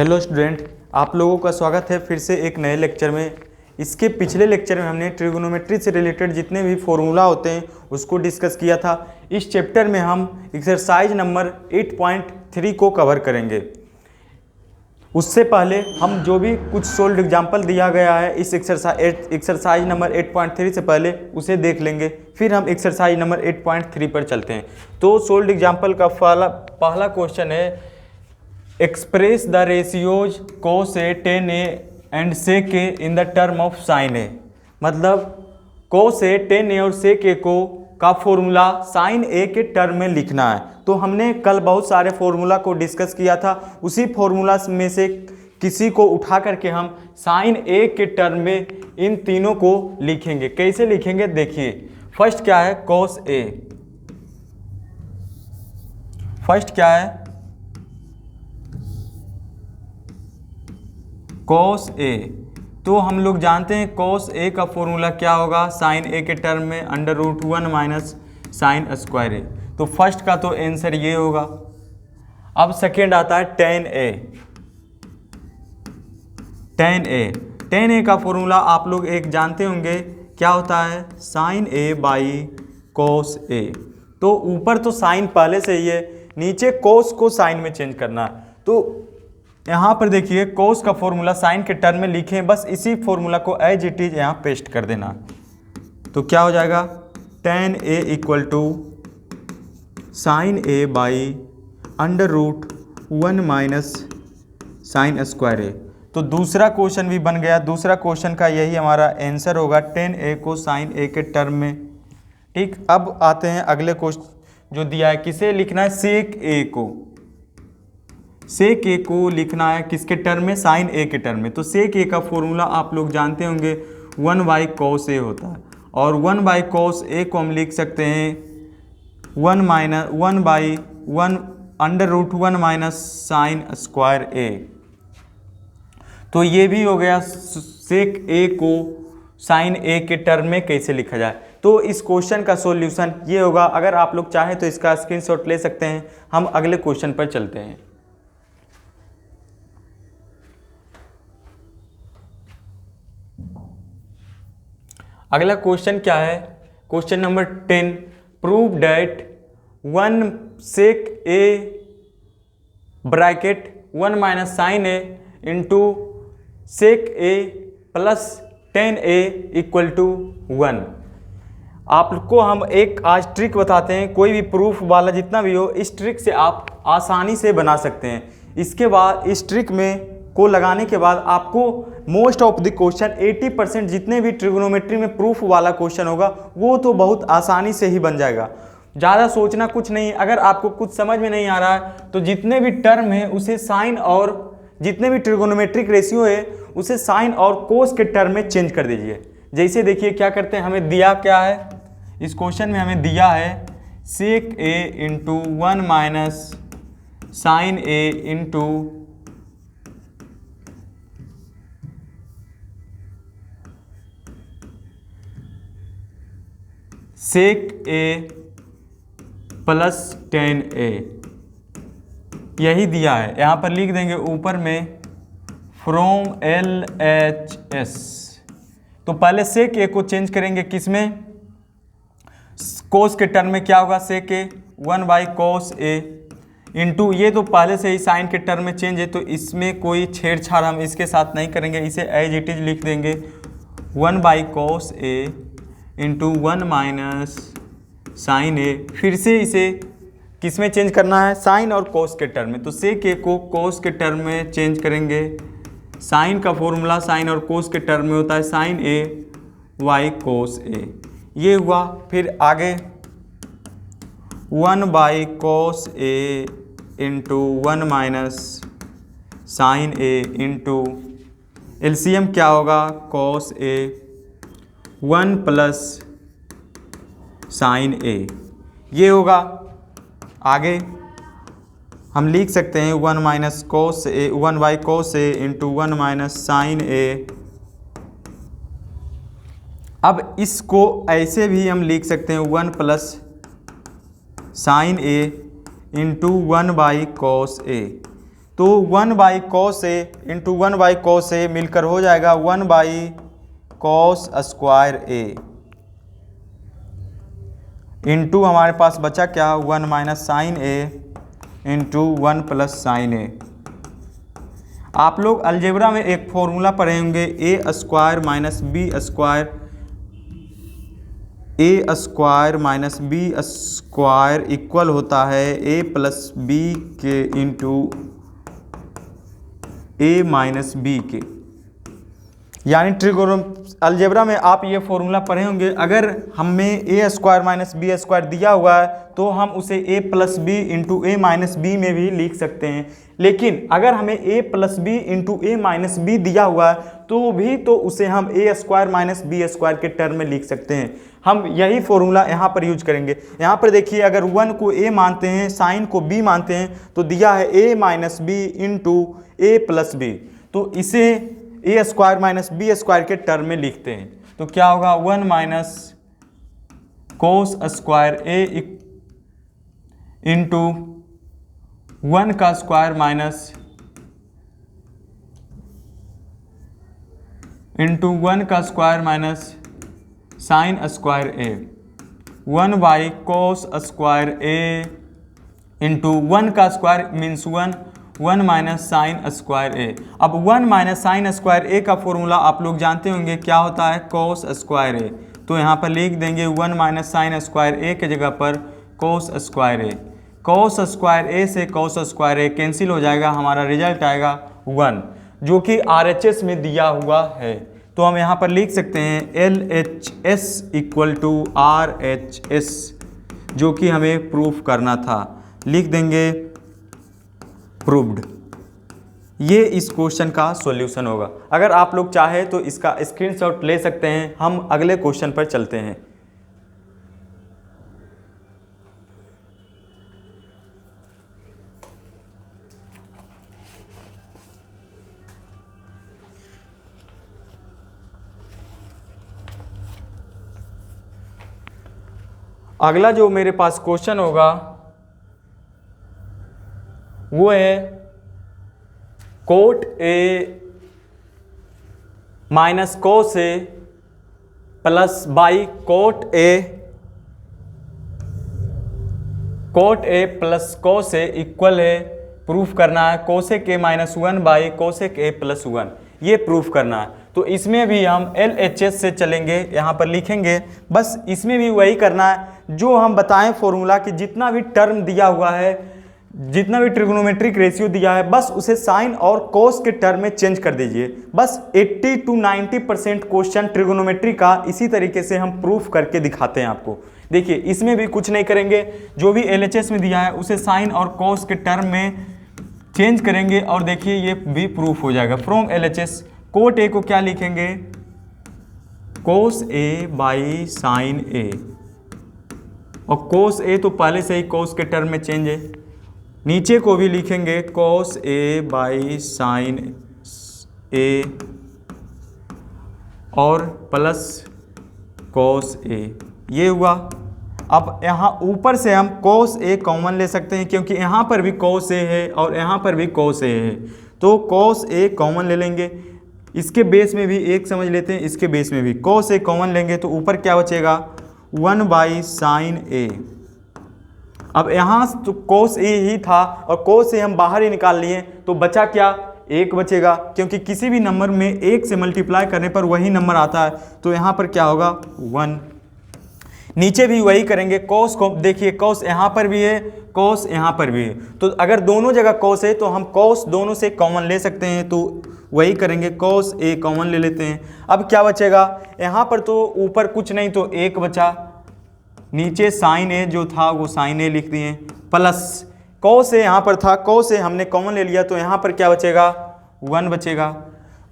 Hello student, आप लोगों का स्वागत है फिर से एक नए लेक्चर में। इसके पिछले लेक्चर में हमने ट्रिगोनोमेट्री से रिलेटेड जितने भी फॉर्मूला होते हैं उसको डिस्कस किया था। इस चैप्टर में हम एक्सरसाइज नंबर 8.3 को कवर करेंगे। उससे पहले हम जो भी कुछ सोल्व एग्जाम्पल दिया गया है इस एक्सरसाइज नंबर 8.3 से पहले उसे देख लेंगे, फिर हम एक्सरसाइज नंबर 8.3 पर चलते हैं। तो सोल्व एग्जाम्पल का पहला क्वेश्चन है, express the ratios cos A, tan A and sec A in the term of sin A। मतलब cos A, tan A और sec A को का फॉर्मूला sin A के टर्म में लिखना है। तो हमने कल बहुत सारे फॉर्मूला को डिस्कस किया था, उसी फॉर्मूला में से किसी को उठा करके हम sin A के टर्म में इन तीनों को लिखेंगे। कैसे लिखेंगे देखिए। फर्स्ट क्या है cos A, फर्स्ट क्या है cos A। तो हम लोग जानते हैं cos A का फॉर्मूला क्या होगा, sin A के टर्म में √1 माइनस साइन स्क्वायर A। तो फर्स्ट का तो आंसर ये होगा। अब सेकेंड आता है tan A। tan A का फॉर्मूला आप लोग एक जानते होंगे, क्या होता है sin A by cos A। तो ऊपर तो साइन पहले से ही है, नीचे cos को साइन में चेंज करना है। तो यहाँ पर देखिए cos का फॉर्मूला साइन के टर्म में लिखें, बस इसी फॉर्मूला को एज इट इज यहाँ पेस्ट कर देना। तो क्या हो जाएगा tan A equal to sine A by √1 minus sine square A। तो दूसरा क्वेश्चन भी बन गया। दूसरा क्वेश्चन का यही हमारा आंसर होगा, tan A को साइन A के टर्म में। ठीक, अब आते हैं अगले क्वेश्चन जो दिया है, किसे लिखना है sec A को। sec A को लिखना है किसके टर्म में, साइन A के टर्म में। तो sec A का फॉर्मूला आप लोग जानते होंगे 1 बाई cos A होता है, और 1 बाई cos A को हम लिख सकते हैं 1 by √1 minus sine square A। तो ये भी हो गया sec A को साइन A के टर्म में कैसे लिखा जाए। तो इस क्वेश्चन का सॉल्यूशन ये होगा। अगर आप लोग चाहें तो इसका स्क्रीनशॉट ले सकते हैं। हम अगले क्वेश्चन पर चलते हैं। अगला क्वेश्चन क्या है, question number 10, prove that 1 sec A bracket 1 minus sine A into sec A plus tan A equal to 1। आपको हम एक आज ट्रिक बताते हैं, कोई भी प्रूफ वाला जितना भी हो, इस ट्रिक से आप आसानी से बना सकते हैं। इसके बाद इस ट्रिक में को लगाने के बाद आपको मोस्ट ऑफ द क्वेश्चन 80% जितने भी ट्रिगोनोमेट्री में प्रूफ वाला क्वेश्चन होगा वो तो बहुत आसानी से ही बन जाएगा। ज़्यादा सोचना कुछ नहीं। अगर आपको कुछ समझ में नहीं आ रहा है तो जितने भी टर्म है उसे साइन, और जितने भी ट्रिगोनोमेट्रिक रेशियो है उसे साइन और कोस के टर्म में चेंज कर दीजिए। जैसे देखिए क्या करते हैं, हमें दिया क्या है इस क्वेश्चन में, हमें दिया है sec A into 1 minus sine A into sec A plus tan A, यही दिया है। यहाँ पर लिख देंगे ऊपर में फ्रॉम LHS। तो पहले sec A को चेंज करेंगे किस में, cos के टर्म में क्या होगा sec A 1 by cos A into, ये तो पहले से ही साइन के टर्म में चेंज है तो इसमें कोई छेड़छाड़ हम इसके साथ नहीं करेंगे, इसे एज इट इज लिख देंगे 1 by cos A into 1 minus sine A। फिर से इसे किस में चेंज करना है, साइन और कोस के टर्म में। तो sec A को कोस के टर्म में चेंज करेंगे। साइन का फॉर्मूला साइन और कोस के टर्म में होता है sine A by cos A, ये हुआ। फिर आगे 1 by cos A into 1 minus sine A into LCM क्या होगा cos A 1 plus sine A, ये होगा। आगे हम लिख सकते हैं 1 minus cos A 1 by cos A into 1 minus sine A। अब इसको ऐसे भी हम लिख सकते हैं 1 plus sine A into 1 by cos A। तो 1/cos A into 1/cos A मिलकर हो जाएगा 1/cos स्क्वायर A इंटू हमारे पास बचा क्या 1 minus sine A into 1 plus sine A। आप लोग अलजेब्रा में एक फॉर्मूला पढ़े होंगे A square minus B square, A square minus B square equal होता है A प्लस B के इंटू A माइनस B के। यानी अलजेब्रा में आप ये फॉर्मूला पढ़े होंगे। अगर हमें A square minus B square दिया हुआ है तो हम उसे A plus B into A minus B में भी लिख सकते हैं। लेकिन अगर हमें A plus B into A minus B दिया हुआ है तो उसे हम A square minus B square के टर्म में लिख सकते हैं। हम यही फॉर्मूला यहाँ पर यूज करेंगे। यहाँ पर देखिए, अगर 1 को A मानते हैं, साइन को B मानते हैं, तो दिया है A minus B into A plus B, तो इसे A square minus B square के टर्म में लिखते हैं। तो क्या होगा 1 minus cos square A into 1 का स्क्वायर माइनस इंटू 1 का square minus sine square A, 1/cos square A into 1 का square means 1 minus sine square A। अब 1 माइनस साइन स्क्वायर A का फॉर्मूला आप लोग जानते होंगे क्या होता है, cos स्क्वायर A। तो यहाँ पर लिख देंगे 1 माइनस साइन स्क्वायर A के जगह पर cos square A। cos square A से cos स्क्वायर A कैंसिल हो जाएगा, हमारा रिजल्ट आएगा 1, जो कि RHS में दिया हुआ है। तो हम यहाँ पर लिख सकते हैं LHS इक्वल टू RHS, जो कि हमें प्रूफ करना था। लिख देंगे प्रूव्ड। ये इस क्वेश्चन का सॉल्यूशन होगा। अगर आप लोग चाहे तो इसका स्क्रीनशॉट ले सकते हैं। हम अगले क्वेश्चन पर चलते हैं। अगला जो मेरे पास क्वेश्चन होगा वो है cot A minus cos A plus by cot A plus cos A equal है, प्रूफ करना है cosec A minus 1 by cosec A plus 1, ये प्रूफ करना है। तो इसमें भी हम LHS से चलेंगे, यहाँ पर लिखेंगे। बस इसमें भी वही करना है जो हम बताएं फॉर्मूला कि जितना भी टर्म दिया हुआ है, जितना भी ट्रिग्नोमेट्रिक रेशियो दिया है, बस उसे साइन और कोस के टर्म में चेंज कर दीजिए। बस 80 to 90% क्वेश्चन ट्रिग्नोमेट्री का इसी तरीके से हम प्रूफ करके दिखाते हैं आपको। देखिए इसमें भी कुछ नहीं करेंगे, जो भी LHS में दिया है उसे साइन और कोस के टर्म में चेंज करेंगे और देखिए ये भी प्रूफ हो जाएगा। फ्रॉम LHS कोट A को क्या लिखेंगे, कोस A बाई साइन A, और कोस A तो पहले से ही कोस के टर्म में चेंज है। नीचे को भी लिखेंगे कोस A बाई साइन A और प्लस कोस A, ये हुआ। अब यहाँ ऊपर से हम कोस A कॉमन ले सकते हैं क्योंकि यहाँ पर भी कोस A है और यहाँ पर भी कोस A है, तो कोस A कॉमन ले लेंगे। इसके बेस में भी एक समझ लेते हैं, इसके बेस में भी कोस A कॉमन लेंगे तो ऊपर क्या बचेगा 1 बाई साइन A। अब यहाँ तो कोस A ही था और कोस A हम बाहर ही निकाल लिए, तो बचा क्या, 1 बचेगा, क्योंकि किसी भी नंबर में 1 से मल्टीप्लाई करने पर वही नंबर आता है। तो यहाँ पर क्या होगा 1। नीचे भी वही करेंगे, कोस को देखिए कोस यहाँ पर भी है, कोस यहाँ पर भी है, तो अगर दोनों जगह कोस है तो हम कोस दोनों से कॉमन ले सकते हैं। तो वही करेंगे, कोस A कॉमन ले लेते हैं। अब क्या बचेगा, यहाँ पर तो ऊपर कुछ नहीं तो 1 बचा, नीचे साइन A जो था वो साइन A लिख दिए, प्लस कोस A यहाँ पर था, कोस A हमने कॉमन ले लिया तो यहाँ पर क्या बचेगा 1 बचेगा।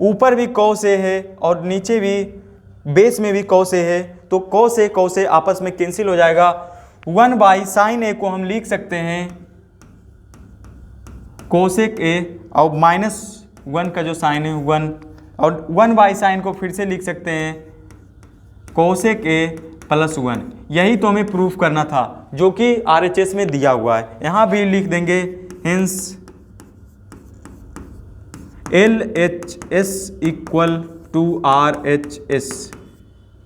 ऊपर भी कोस A है और नीचे भी बेस में भी कोस A है, तो कोस A आपस में कैंसिल हो जाएगा। 1 बाई साइन A को हम लिख सकते हैं कोसेक A, और माइनस 1 का जो साइन है 1, और 1 बाई साइन को फिर से लिख सकते हैं कोसेक A प्लस 1। यही तो हमें प्रूफ करना था जो कि RHS में दिया हुआ है। यहाँ भी लिख देंगे hence LHS equal to RHS,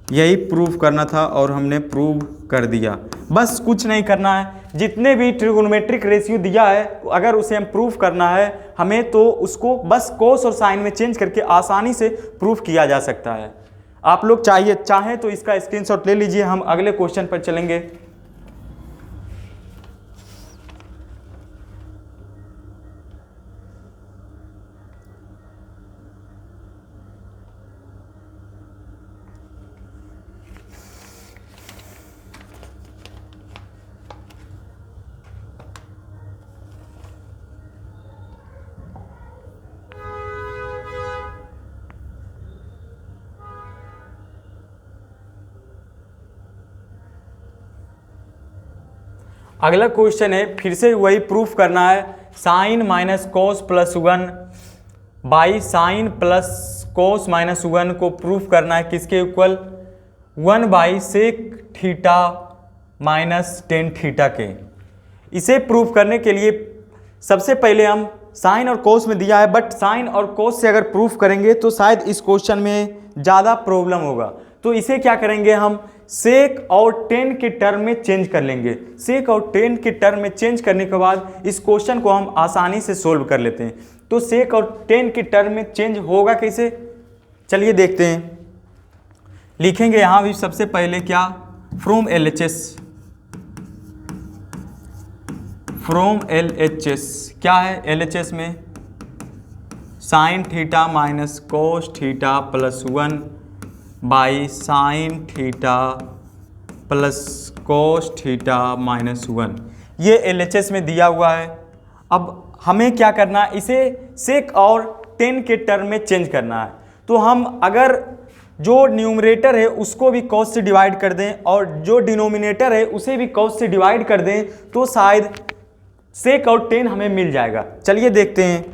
यही प्रूव करना था और हमने प्रूव कर दिया। बस कुछ नहीं करना है, जितने भी ट्रिगोनोमेट्रिक रेशियो दिया है अगर उसे हम प्रूव करना है हमें, तो उसको बस कोस और साइन में चेंज करके आसानी से प्रूव किया जा सकता है। आप लोग चाहें तो इसका स्क्रीनशॉट ले लीजिए, हम अगले क्वेश्चन पर चलेंगे। अगला क्वेश्चन है, फिर से वही प्रूफ करना है, sine minus cos plus 1 by sine plus cos minus 1 को प्रूफ करना है किसके equal, 1 by sec theta minus tan theta के। इसे प्रूफ करने के लिए सबसे पहले हम साइन और कोस में दिया है, बट साइन और कोस से अगर प्रूफ करेंगे तो शायद इस क्वेश्चन में ज़्यादा प्रॉब्लम होगा। तो इसे क्या करेंगे, हम सेक और टेन के टर्म में चेंज कर लेंगे। सेक और टेन के टर्म में चेंज करने के बाद इस क्वेश्चन को हम आसानी से सोल्व कर लेते हैं। तो सेक और टेन के टर्म में चेंज होगा कैसे, चलिए देखते हैं। लिखेंगे यहाँ भी सबसे पहले क्या, फ्रॉम LHS, फ्रॉम LHS क्या है, LHS में sine theta minus cos theta plus 1 by sign theta plus cos theta minus 1, ये LHS में दिया हुआ है। अब हमें क्या करना है, इसे सेक और टेन के टर्म में चेंज करना है। तो हम अगर जो न्यूमरेटर है उसको भी कॉस से डिवाइड कर दें और जो डिनोमिनेटर है उसे भी कॉस से डिवाइड कर दें तो शायद सेक और टेन हमें मिल जाएगा। चलिए देखते हैं,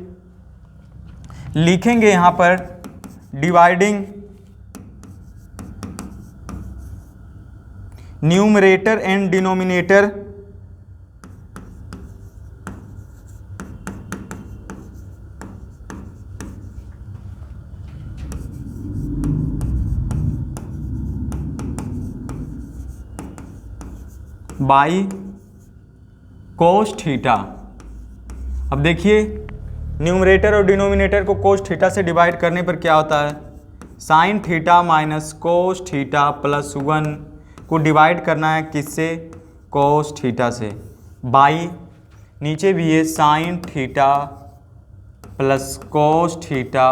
लिखेंगे यहाँ पर dividing numerator and denominator by cos theta. अब देखिए न्यूमरेटर और डिनोमिनेटर को कोस थीटा से डिवाइड करने पर क्या होता है, sine theta minus cos theta plus 1 को डिवाइड करना है किससे, कोस थीटा से, बाई नीचे भी है sign theta plus cos theta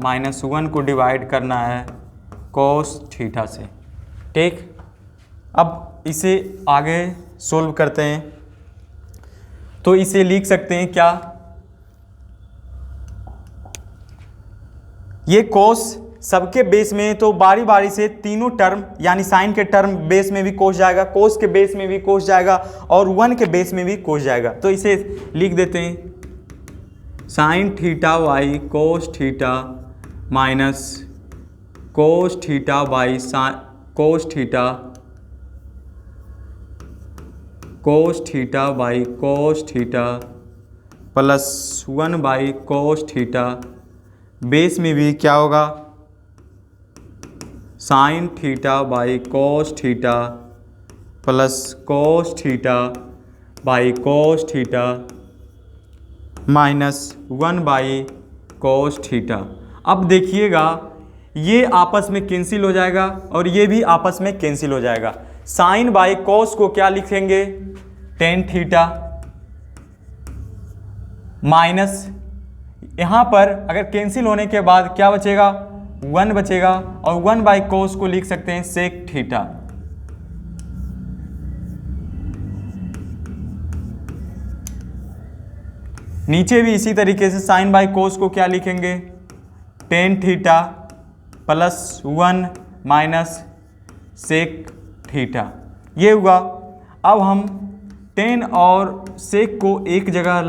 minus 1 को डिवाइड करना है कोस थीटा से। ठीक, अब इसे आगे सोल्व करते हैं। तो इसे लिख सकते हैं क्या, ये कोस सबके बेस में, तो बारी बारी से तीनों टर्म यानी साइन के टर्म बेस में भी कोस जाएगा, कोस के बेस में भी कोस जाएगा और 1 के बेस में भी कोस जाएगा। तो इसे लिख देते हैं, sine theta by cos theta minus cos theta by cos theta, cos theta by cos theta plus 1 by cos theta, base में भी क्या होगा, sine theta by cos theta plus cos theta by cos theta minus 1 by cos theta. अब देखिएगा ये आपस में cancel हो जाएगा और ये भी आपस में कैंसिल हो जाएगा। साइन बाई कोस को क्या लिखेंगे, टेन थीटा माइनस, यहाँ पर अगर कैंसिल होने के बाद क्या बचेगा, 1 बचेगा और 1 बाई कोस को लिख सकते हैं सेक थीटा। नीचे भी इसी तरीके से साइन बाई कोस को क्या लिखेंगे, tan theta plus 1 minus sec theta, ये हुआ। अब हम टेन और सेक को एक जगह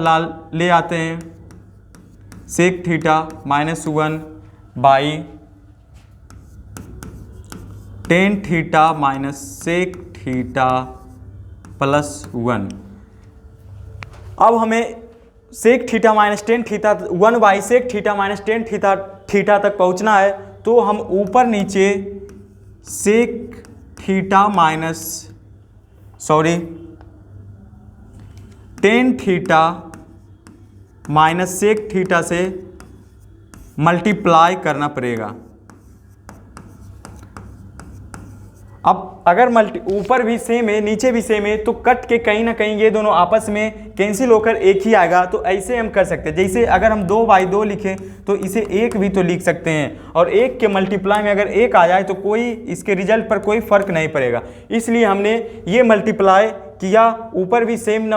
ले आते हैं, sec theta minus 1 by tan theta minus sec theta plus 1। अब हमें sec theta minus tan theta 1 sec theta minus tan theta तक पहुंचना है, तो हम ऊपर नीचे sec theta minus tan theta minus sec theta से मल्टीप्लाई करना पड़ेगा। अब अगर ऊपर भी सेम है नीचे भी सेम है, तो कट के कहीं ना कहीं ये दोनों आपस में कैंसिल होकर एक ही आएगा। तो ऐसे हम कर सकते हैं, जैसे अगर हम 2/2 लिखें तो इसे 1 भी तो लिख सकते हैं, और 1 के मल्टीप्लाई में अगर 1 आ जाए तो कोई इसके रिजल्ट पर कोई फर्क नहीं पड़ेगा। इसलिए हमने ये मल्टीप्लाई किया, ऊपर भी सेम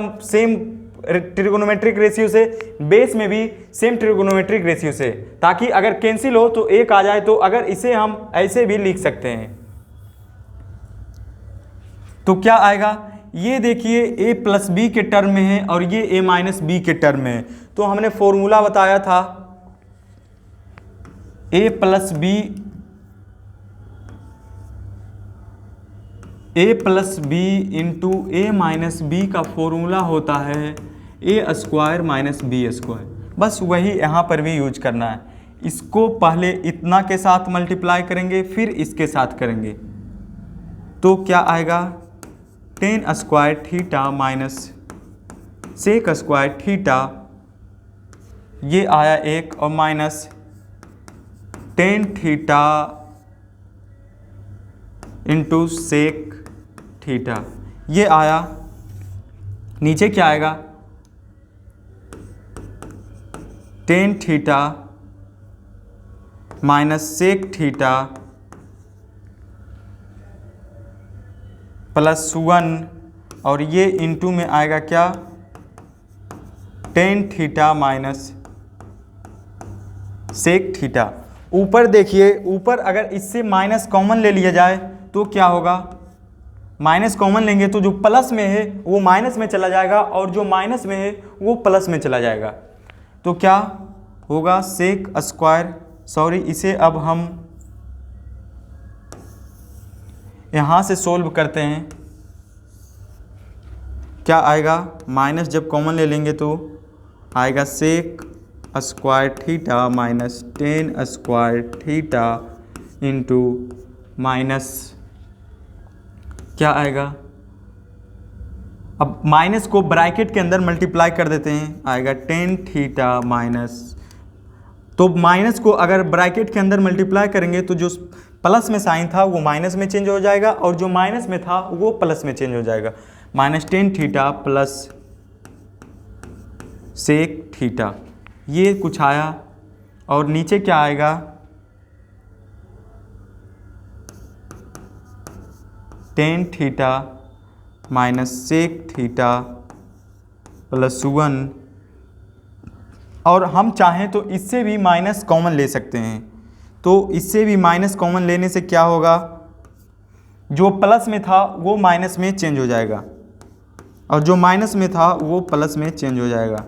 ट्रिगोनोमेट्रिक रेशियो से, बेस में भी सेम ट्रिगोनोमेट्रिक रेशियो से, ताकि अगर कैंसिल हो तो 1 आ जाए। तो अगर इसे हम ऐसे भी लिख सकते हैं तो क्या आएगा, ये देखिए a प्लस बी के टर्म में है और ये a माइनस बी के टर्म में है। तो हमने फॉर्मूला बताया था a plus B into a minus B का फॉर्मूला होता है a square minus B square. बस वही यहाँ पर भी यूज करना है। इसको पहले इतना के साथ मल्टीप्लाई करेंगे, फिर इसके साथ करेंगे, तो क्या आएगा, tan square theta minus sec square theta, ये आया 1, और minus tan theta into sec theta, ये आया। नीचे क्या आएगा, tan theta minus sec theta plus 1, और ये इंटू में आएगा क्या, tan theta minus sec theta. ऊपर देखिए, ऊपर अगर इससे माइनस कॉमन ले लिया जाए तो क्या होगा, माइनस कॉमन लेंगे तो जो प्लस में है वो माइनस में चला जाएगा, और जो माइनस में है वो प्लस में चला जाएगा। तो क्या होगा, सेक स्क्वायर, इसे अब हम यहाँ से सोल्व करते हैं। क्या आएगा, माइनस जब कॉमन ले लेंगे तो आएगा sec square theta minus tan square theta into minus क्या आएगा, अब माइनस को ब्रैकेट के अंदर मल्टीप्लाई कर देते हैं, आएगा टेन थीटा माइनस, तो माइनस को अगर ब्रैकेट के अंदर मल्टीप्लाई करेंगे तो जो प्लस में साइन था वो माइनस में चेंज हो जाएगा, और जो माइनस में था वो प्लस में चेंज हो जाएगा। Minus tan theta plus sec theta, ये कुछ आया, और नीचे क्या आएगा, tan theta minus sec theta plus 1, और हम चाहें तो इससे भी माइनस कॉमन ले सकते हैं। तो इससे भी माइनस कॉमन लेने से क्या होगा, जो प्लस में था वो माइनस में चेंज हो जाएगा, और जो माइनस में था वो प्लस में चेंज हो जाएगा,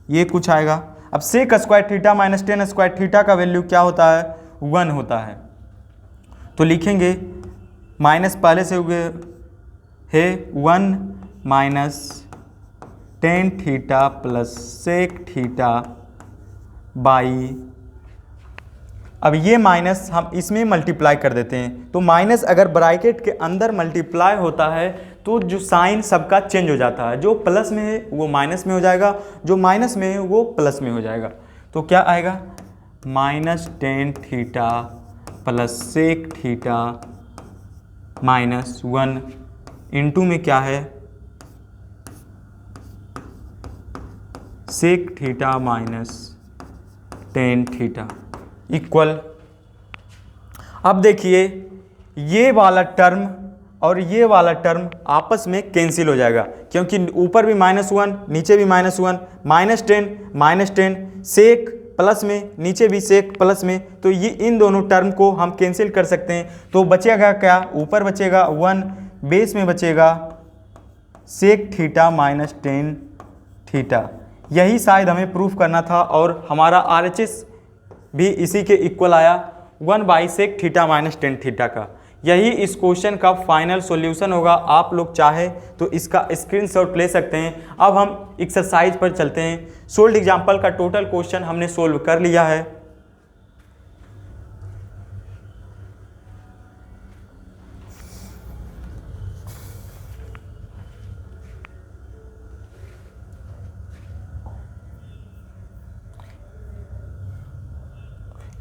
ये कुछ आएगा। अब sec square theta minus tan square theta का वैल्यू क्या होता है, 1 होता है। तो लिखेंगे, माइनस पहले से हुए है 1 minus tan theta plus sec theta by, अब ये माइनस हम इसमें मल्टीप्लाई कर देते हैं। तो माइनस अगर ब्रैकेट के अंदर मल्टीप्लाई होता है तो जो साइन सबका चेंज हो जाता है, जो प्लस में है वो माइनस में हो जाएगा, जो माइनस में है वो प्लस में हो जाएगा। तो क्या आएगा, minus tan theta plus sec theta minus 1 into में क्या है, sec theta minus tan theta equal. अब देखिए, ये वाला टर्म और ये वाला टर्म आपस में कैंसिल हो जाएगा, क्योंकि ऊपर भी -1 नीचे भी -1, -10 सेक प्लस में, नीचे भी सेक प्लस में, तो ये इन दोनों टर्म को हम कैंसिल कर सकते हैं। तो बचेगा क्या, ऊपर बचेगा 1, बेस में बचेगा sec theta minus tan theta. यही शायद हमें प्रूफ करना था, और हमारा RHS भी इसी के इक्वल आया 1/sec theta minus tan theta का, यही इस क्वेश्चन का फाइनल सॉल्यूशन होगा। आप लोग चाहे तो इसका स्क्रीनशॉट ले सकते हैं। अब हम एक्सरसाइज पर चलते हैं। सोल्ड एग्जाम्पल का टोटल क्वेश्चन हमने सोल्व कर लिया है।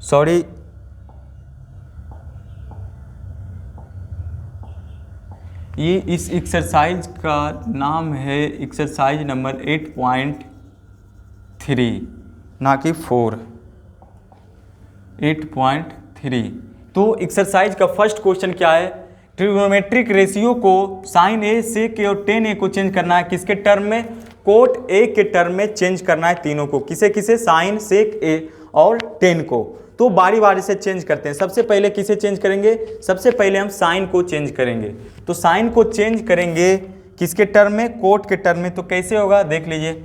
सॉरी, ये इस एक्सरसाइज का नाम है एक्सरसाइज नंबर 8.3 ना कि 4, 8.3। तो एक्सरसाइज का फर्स्ट क्वेश्चन क्या है? ट्रिग्नोमेट्रिक रेशियो को साइन ए, सेक ए और टेन ए को चेंज करना है। किसके टर्म में? कोट ए के टर्म में चेंज करना है तीनों को। किसे किसे? साइन, सेक ए और टेन को। तो बारी बारी से चेंज करते हैं। सबसे पहले किसे चेंज करेंगे? सबसे पहले हम साइन को चेंज करेंगे। तो साइन को चेंज करेंगे किसके टर्म में? कोट के टर्म में। तो कैसे होगा देख लीजिए।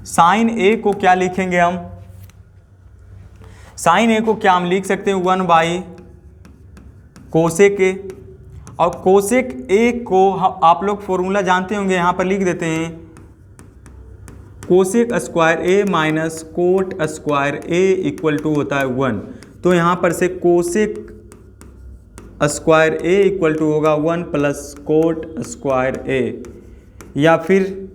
साइन ए को क्या लिखेंगे हम? साइन ए को क्या हम लिख सकते हैं? 1 कोसेक ए। और कोसेक ए को आप लोग फॉर्मूला जानते होंगे, यहाँ पर लिख देते हैं। Cosec square A minus cot square A equal to होता है 1। तो यहाँ पर से cosec square A equal to होगा 1 प्लस कोट स्क्वायर ए, या फिर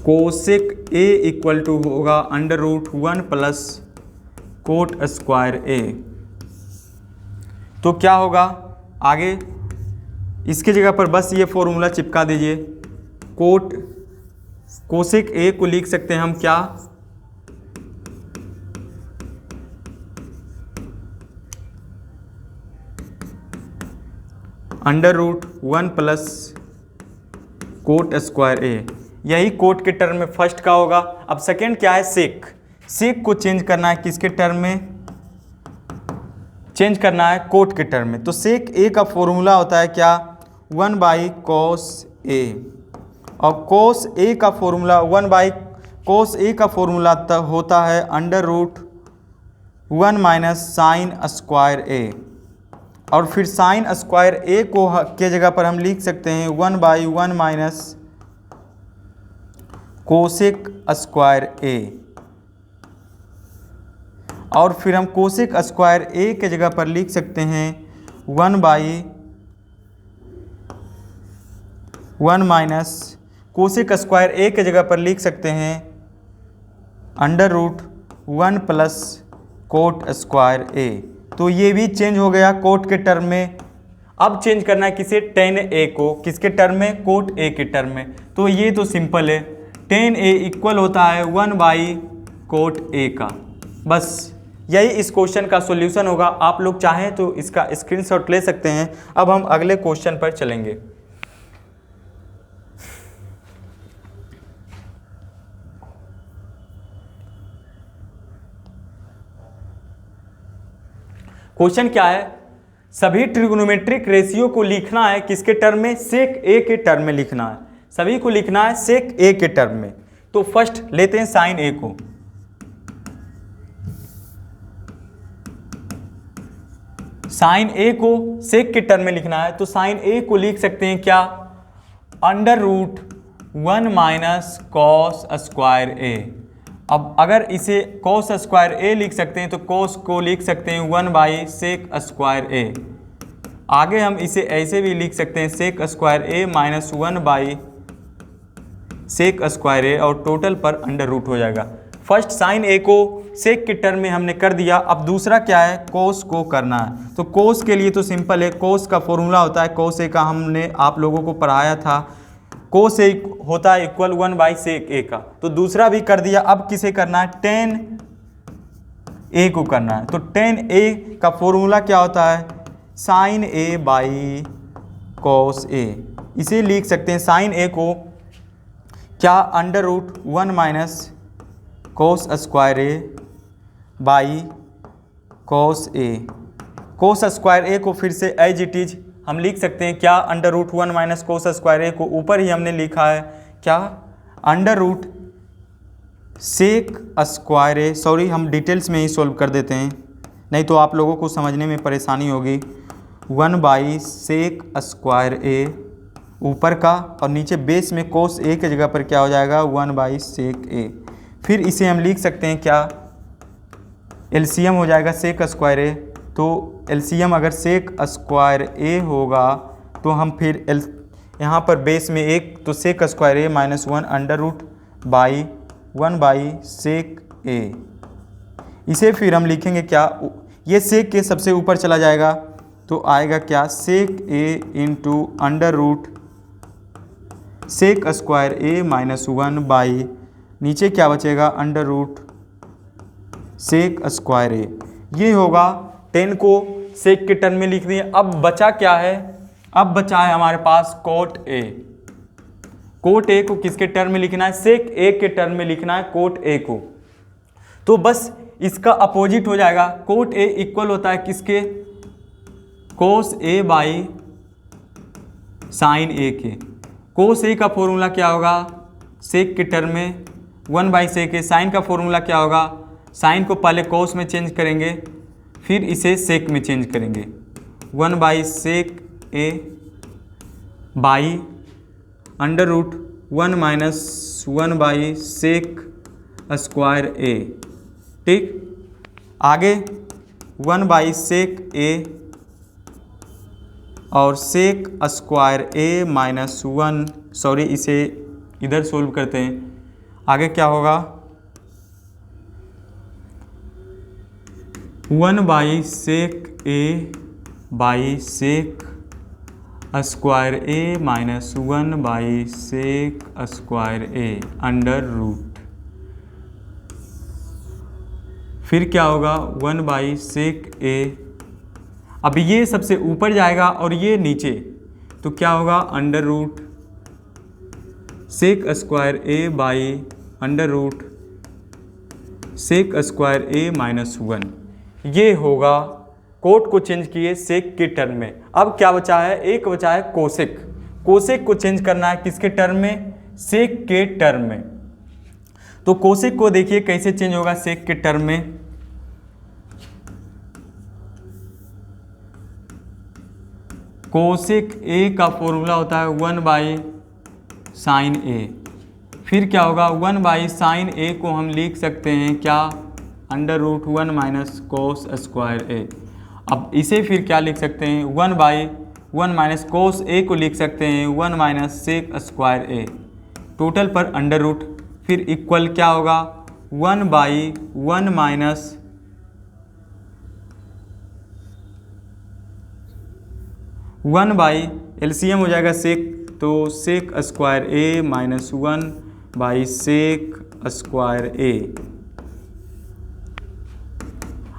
कोसेक ए इक्वल टू होगा √1 प्लस कोट स्क्वायर ए। तो क्या होगा आगे? इसकी जगह पर बस ये फॉर्मूला चिपका दीजिए। कोसेक ए को लिख सकते हैं हम क्या? √1 प्लस कोट स्क्वायर ए। यही कोट के टर्म में फर्स्ट का होगा। अब सेकेंड क्या है? सेक। सेक को चेंज करना है किसके टर्म में? चेंज करना है कोट के टर्म में। तो सेक ए का फॉर्मूला होता है क्या? 1/cos ए। और कोस ए का फॉर्मूला 1/cos ए का फॉर्मूला होता है √1 माइनस साइन स्क्वायर ए। और फिर साइन स्क्वायर ए को के जगह पर हम लिख सकते हैं 1/1 माइनस कोसेक स्क्वायर ए। और फिर हम कोसेक स्क्वायर ए के जगह पर लिख सकते हैं 1/1 माइनस कोसेक स्क्वायर ए के जगह पर लिख सकते हैं √1 प्लस कोट स्क्वायर ए। तो ये भी चेंज हो गया कोट के टर्म में। अब चेंज करना है किसे? टेन ए को। किसके टर्म में? कोट ए के टर्म में। तो ये तो सिंपल है। टेन ए इक्वल होता है 1/कोट ए का। बस यही इस क्वेश्चन का सॉल्यूशन होगा। आप लोग चाहें तो इसका स्क्रीनशॉट ले सकते हैं। अब हम अगले क्वेश्चन पर चलेंगे। क्वेश्चन क्या है? सभी ट्रिग्नोमेट्रिक रेशियो को लिखना है किसके टर्म में? सेक ए के टर्म में लिखना है। सभी को लिखना है सेक ए के टर्म में। तो फर्स्ट लेते हैं साइन ए को। साइन ए को सेक के टर्म में लिखना है। तो साइन ए को लिख सकते हैं क्या? √1 माइनस कॉस स्क्वायर ए। अब अगर इसे कॉस स्क्वायर ए लिख सकते हैं तो कॉस को लिख सकते हैं 1/सेक स्क्वायर ए। आगे हम इसे ऐसे भी लिख सकते हैं सेक स्क्वायर ए माइनस 1/सेक स्क्वायर ए, और टोटल पर √, हो जाएगा। फर्स्ट साइन ए को सेक के टर्म में हमने कर दिया। अब दूसरा क्या है? कोस को करना है। तो कोस के लिए तो सिंपल है। कोस का फॉर्मूला होता है कोस ए का, हमने आप लोगों को पढ़ाया था। कोस ए होता है इक्वल 1/सेक ए का। तो दूसरा भी कर दिया। अब किसे करना है? टेन ए को करना है। तो टेन ए का फॉर्मूला क्या होता है? Sine A by cos A. इसे लिख सकते हैं साइन ए को क्या? √1 minus cos square A by cos A. Cos square A को फिर से एज इट इज हम लिख सकते हैं क्या? √1 माइनस कोस स्क्वायर ए को ऊपर ही हमने लिखा है क्या? सेक स्क्वायर ए, सॉरी हम डिटेल्स में ही सॉल्व कर देते हैं, नहीं तो आप लोगों को समझने में परेशानी होगी। 1/सेक स्क्वायर ए ऊपर का, और नीचे बेस में कोस ए की जगह पर क्या हो जाएगा 1/सेक ए। फिर इसे हम लिख सकते हैं क्या, एलसीएम हो जाएगा सेक स्क्वायर ए। तो एलसीएम अगर सेक स्क्वायर ए होगा तो हम फिर यहाँ पर बेस में एक, तो sec square A -1 under root by 1/सेक ए। इसे फिर हम लिखेंगे क्या, ये सेक के सबसे ऊपर चला जाएगा तो आएगा क्या sec A into under root sec square A -1 by नीचे क्या बचेगा under root sec square A. ये होगा 10 को सेक के टर्म में लिख दिए। अब बचा क्या है, अब बचा है हमारे पास कोट ए। कोट ए को किसके टर्म में लिखना है, सेक ए के टर्म में लिखना है कोट ए को। तो बस इसका अपोजिट हो जाएगा, कोट ए इक्वल होता है किसके, कोस ए बाई साइन ए के। कोस ए का फॉर्मूला क्या होगा, सेक के टर्म में 1/सेक ए। साइन का फॉर्मूला क्या होगा, साइन को पहले कोस में चेंज करेंगे फिर इसे सेक में चेंज करेंगे, 1/सेक A by under root 1 - 1/सेक square ए। ठीक, आगे 1/सेक ए और सेक स्क्वायर ए -1, सॉरी इसे इधर सोल्व करते हैं। आगे क्या होगा 1/सेक A by sec square A -1/सेक स्क्वायर ए अंडर रूट, फिर क्या होगा 1/सेक ए। अब ये सबसे ऊपर जाएगा और ये नीचे, तो क्या होगा under root sec square A by under root sec square A -1। ये होगा, कोट को चेंज किए सेक के टर्म में। अब क्या बचा है, एक बचा है कोसेक। कोसेक को चेंज करना है किसके टर्म में, सेक के टर्म में। तो कोसेक को देखिए कैसे चेंज होगा सेक के टर्म में। कोसेक ए का फॉर्मूला होता है 1/साइन ए। फिर क्या होगा 1/साइन ए को हम लिख सकते हैं क्या, अंडर रूट 1 - कोस स्क्वायर ए। अब इसे फिर क्या लिख सकते हैं 1/1 - कोस ए को लिख सकते हैं 1 - सेक स्क्वायर ए, टोटल पर अंडर रूट, फिर इक्वल क्या होगा 1/1 माइनस वन बाई एलसीएम हो जाएगा सेक, तो सेक स्क्वायर ए -1/सेक स्क्वायर ए।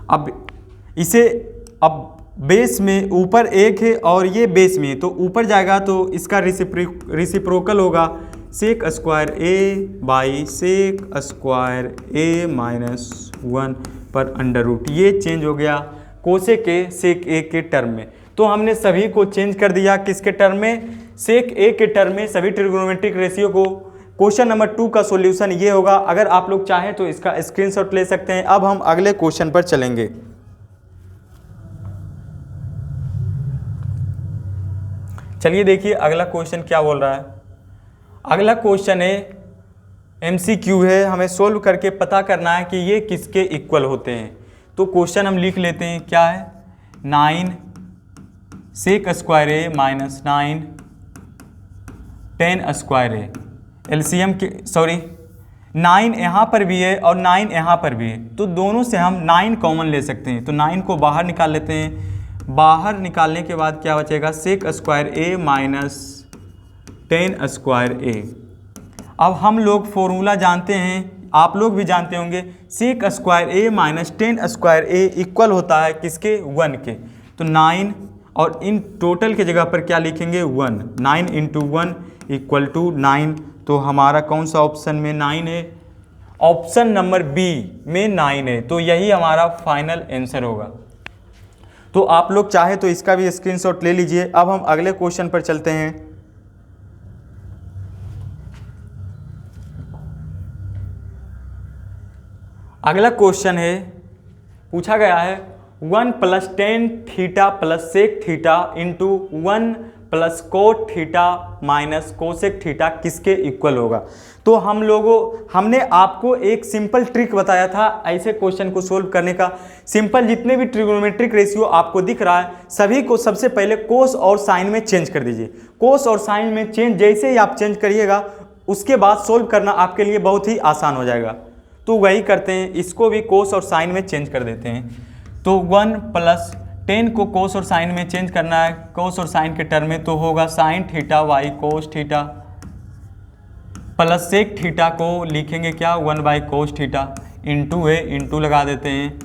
अब इसे, अब बेस में ऊपर एक है और ये बेस में, तो ऊपर जाएगा तो इसका रिसिप्रोकल होगा sec square A by sec square A -1 पर अंडर रूट। ये चेंज हो गया कोसेक ए सेक ए के टर्म में। तो हमने सभी को चेंज कर दिया किसके टर्म में, सेक ए के टर्म में, सभी ट्रिग्नोमेट्रिक रेशियो को। क्वेश्चन नंबर 2 का सॉल्यूशन ये होगा। अगर आप लोग चाहें तो इसका स्क्रीनशॉट ले सकते हैं। अब हम अगले क्वेश्चन पर चलेंगे। चलिए देखिए अगला क्वेश्चन क्या बोल रहा है। अगला क्वेश्चन है MCQ है, हमें सोल्व करके पता करना है कि ये किसके इक्वल होते हैं। तो क्वेश्चन हम लिख लेते हैं, क्या है 9 सेक स्क्वायर ए -9 10 स्क्वायर ए। एलसीएम के, सॉरी 9 यहाँ पर भी है और 9 यहाँ पर भी है, तो दोनों से हम 9 कॉमन ले सकते हैं। तो 9 को बाहर निकाल लेते हैं। बाहर निकालने के बाद क्या बचेगा सेक स्क्वायर ए -10 स्क्वायर ए। अब हम लोग फॉर्मूला जानते हैं, आप लोग भी जानते होंगे, सेक square A -10 square A equal होता है किसके, 1 के। तो 9 और इन टोटल के जगह पर क्या लिखेंगे 1, 9 × 1 = 9। तो हमारा कौन सा ऑप्शन में 9 है, ऑप्शन नंबर बी में 9 है। तो यही हमारा फाइनल आंसर होगा। तो आप लोग चाहे तो इसका भी स्क्रीनशॉट ले लीजिए। अब हम अगले क्वेश्चन पर चलते हैं। अगला क्वेश्चन है, पूछा गया है 1 + tan theta + sec theta into 1 + cot theta - cosec theta किसके इक्वल होगा। तो हमने आपको एक सिंपल ट्रिक बताया था ऐसे क्वेश्चन को सोल्व करने का। सिंपल जितने भी ट्रिग्नोमेट्रिक रेशियो आपको दिख रहा है सभी को सबसे पहले कोस और साइन में चेंज कर दीजिए। कोस और साइन में चेंज जैसे ही आप चेंज करिएगा उसके बाद सोल्व करना आपके लिए बहुत ही आसान हो जाएगा। तो वही करते हैं, इसको भी कोस और साइन में चेंज कर देते हैं। तो 1 + tan को कोस और साइन में चेंज करना है कोस और साइन के टर्म में, तो होगा sine theta y cos theta plus sec theta को लिखेंगे क्या 1/cos थीटा इंटू है, इंटू लगा देते हैं।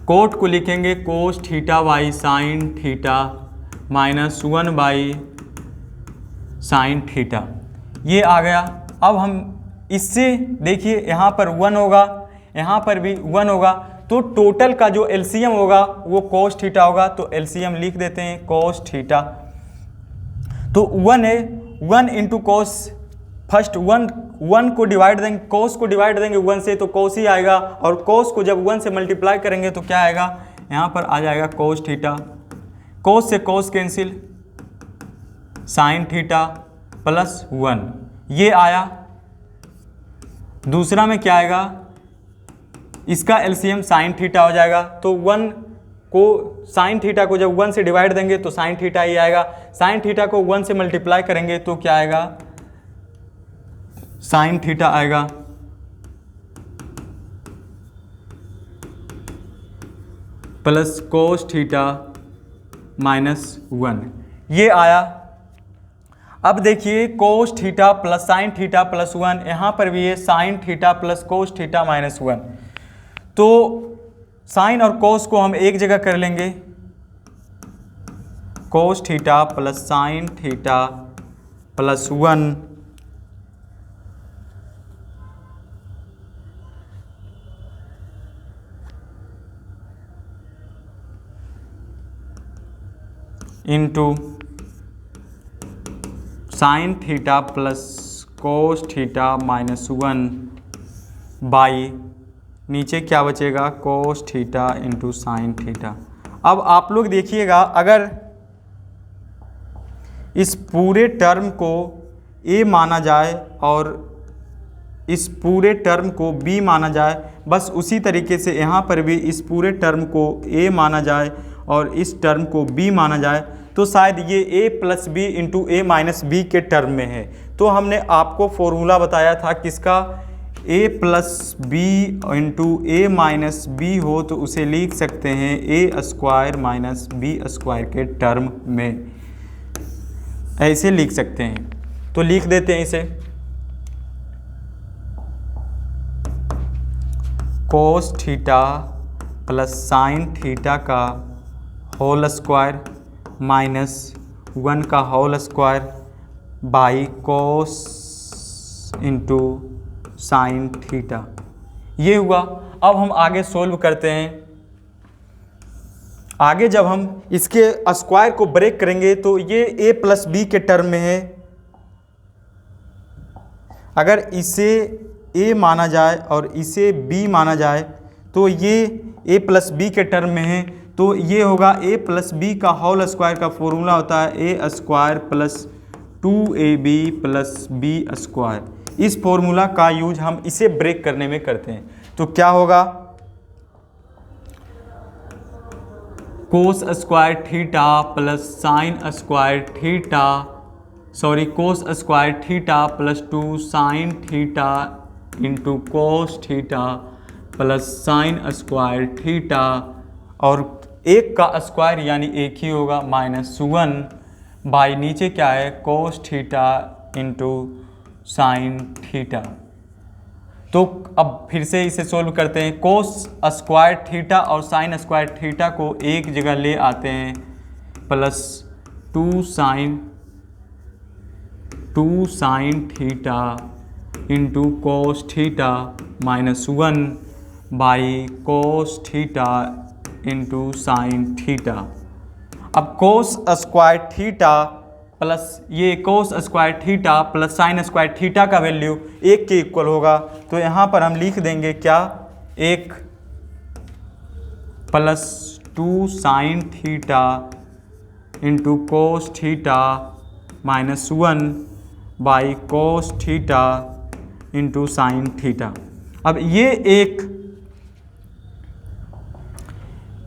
कोट को लिखेंगे cos theta y sine theta -1/sin theta. ये आ गया। अब हम इससे देखिए यहाँ पर 1 होगा, यहाँ पर भी 1 होगा, तो टोटल का जो एलसीएम होगा वो cos थीटा होगा। तो एलसीएम लिख देते हैं cos थीटा। तो 1 है, 1 इंटू कोस, फर्स्ट 1 को डिवाइड देंगे, कोस को डिवाइड देंगे 1 से तो कोस ही आएगा, और कोस को जब 1 से मल्टीप्लाई करेंगे तो क्या आएगा, यहाँ पर आ जाएगा cos थीटा। कोस से cos cancel, sine theta plus 1 ये आया। दूसरा में क्या आएगा, इसका एलसीएम साइन थीटा हो जाएगा। तो 1 को साइन थीटा को जब 1 से डिवाइड देंगे तो साइन थीटा ही आएगा। साइन थीटा को 1 से मल्टीप्लाई करेंगे तो क्या आएगा, साइन थीटा आएगा। प्लस कोस थीटा -1 ये आया। अब देखिए कोस theta plus sine theta plus 1, यहाँ पर भी है sign theta plus cos theta -1। तो साइन और कोस को हम एक जगह कर लेंगे, कोस theta plus sine theta plus 1 into sine theta plus cos theta -1 by नीचे क्या बचेगा, cos theta into sine theta. अब आप लोग देखिएगा, अगर इस पूरे टर्म को a माना जाए और इस पूरे टर्म को b माना जाए, बस उसी तरीके से यहाँ पर भी इस पूरे टर्म को a माना जाए और इस टर्म को b माना जाए, तो शायद ये a + b into a - b के टर्म में है। तो हमने आपको फॉर्मूला बताया था किसका, a + b into a - b हो तो उसे लिख सकते हैं a² - b² के टर्म में, ऐसे लिख सकते हैं। तो लिख देते हैं इसे, cos theta plus sine theta का होल स्क्वायर -1 का whole square by cos into sine theta. ये हुआ। अब हम आगे सोल्व करते हैं। आगे जब हम इसके स्क्वायर को ब्रेक करेंगे तो ये a + b के टर्म में है। अगर इसे a माना जाए और इसे b माना जाए तो ये a + b के टर्म में है। तो ये होगा a + b का होल स्क्वायर का फॉर्मूला होता है a² + 2ab + b²। इस फॉर्मूला का यूज हम इसे ब्रेक करने में करते हैं। तो क्या होगा, cos square theta plus sine square theta, sorry cos square theta plus 2 sine theta into cos theta plus sine square theta, और एक का स्क्वायर यानी एक ही होगा -1 बाई नीचे क्या है, cos theta into sine theta. तो अब फिर से इसे सोल्व करते हैं। कोस स्क्वायर थीटा और साइन स्क्वायर थीटा को एक जगह ले आते हैं, plus 2 sine theta into cos theta -1 by cos theta into sine theta. अब कोस स्क्वायर थीटा प्लस ये cos square theta plus sine square theta का वैल्यू 1 के इक्वल होगा। तो यहाँ पर हम लिख देंगे क्या, एक plus 2 sine theta into cos theta minus 1 by cos theta into sine theta. अब ये एक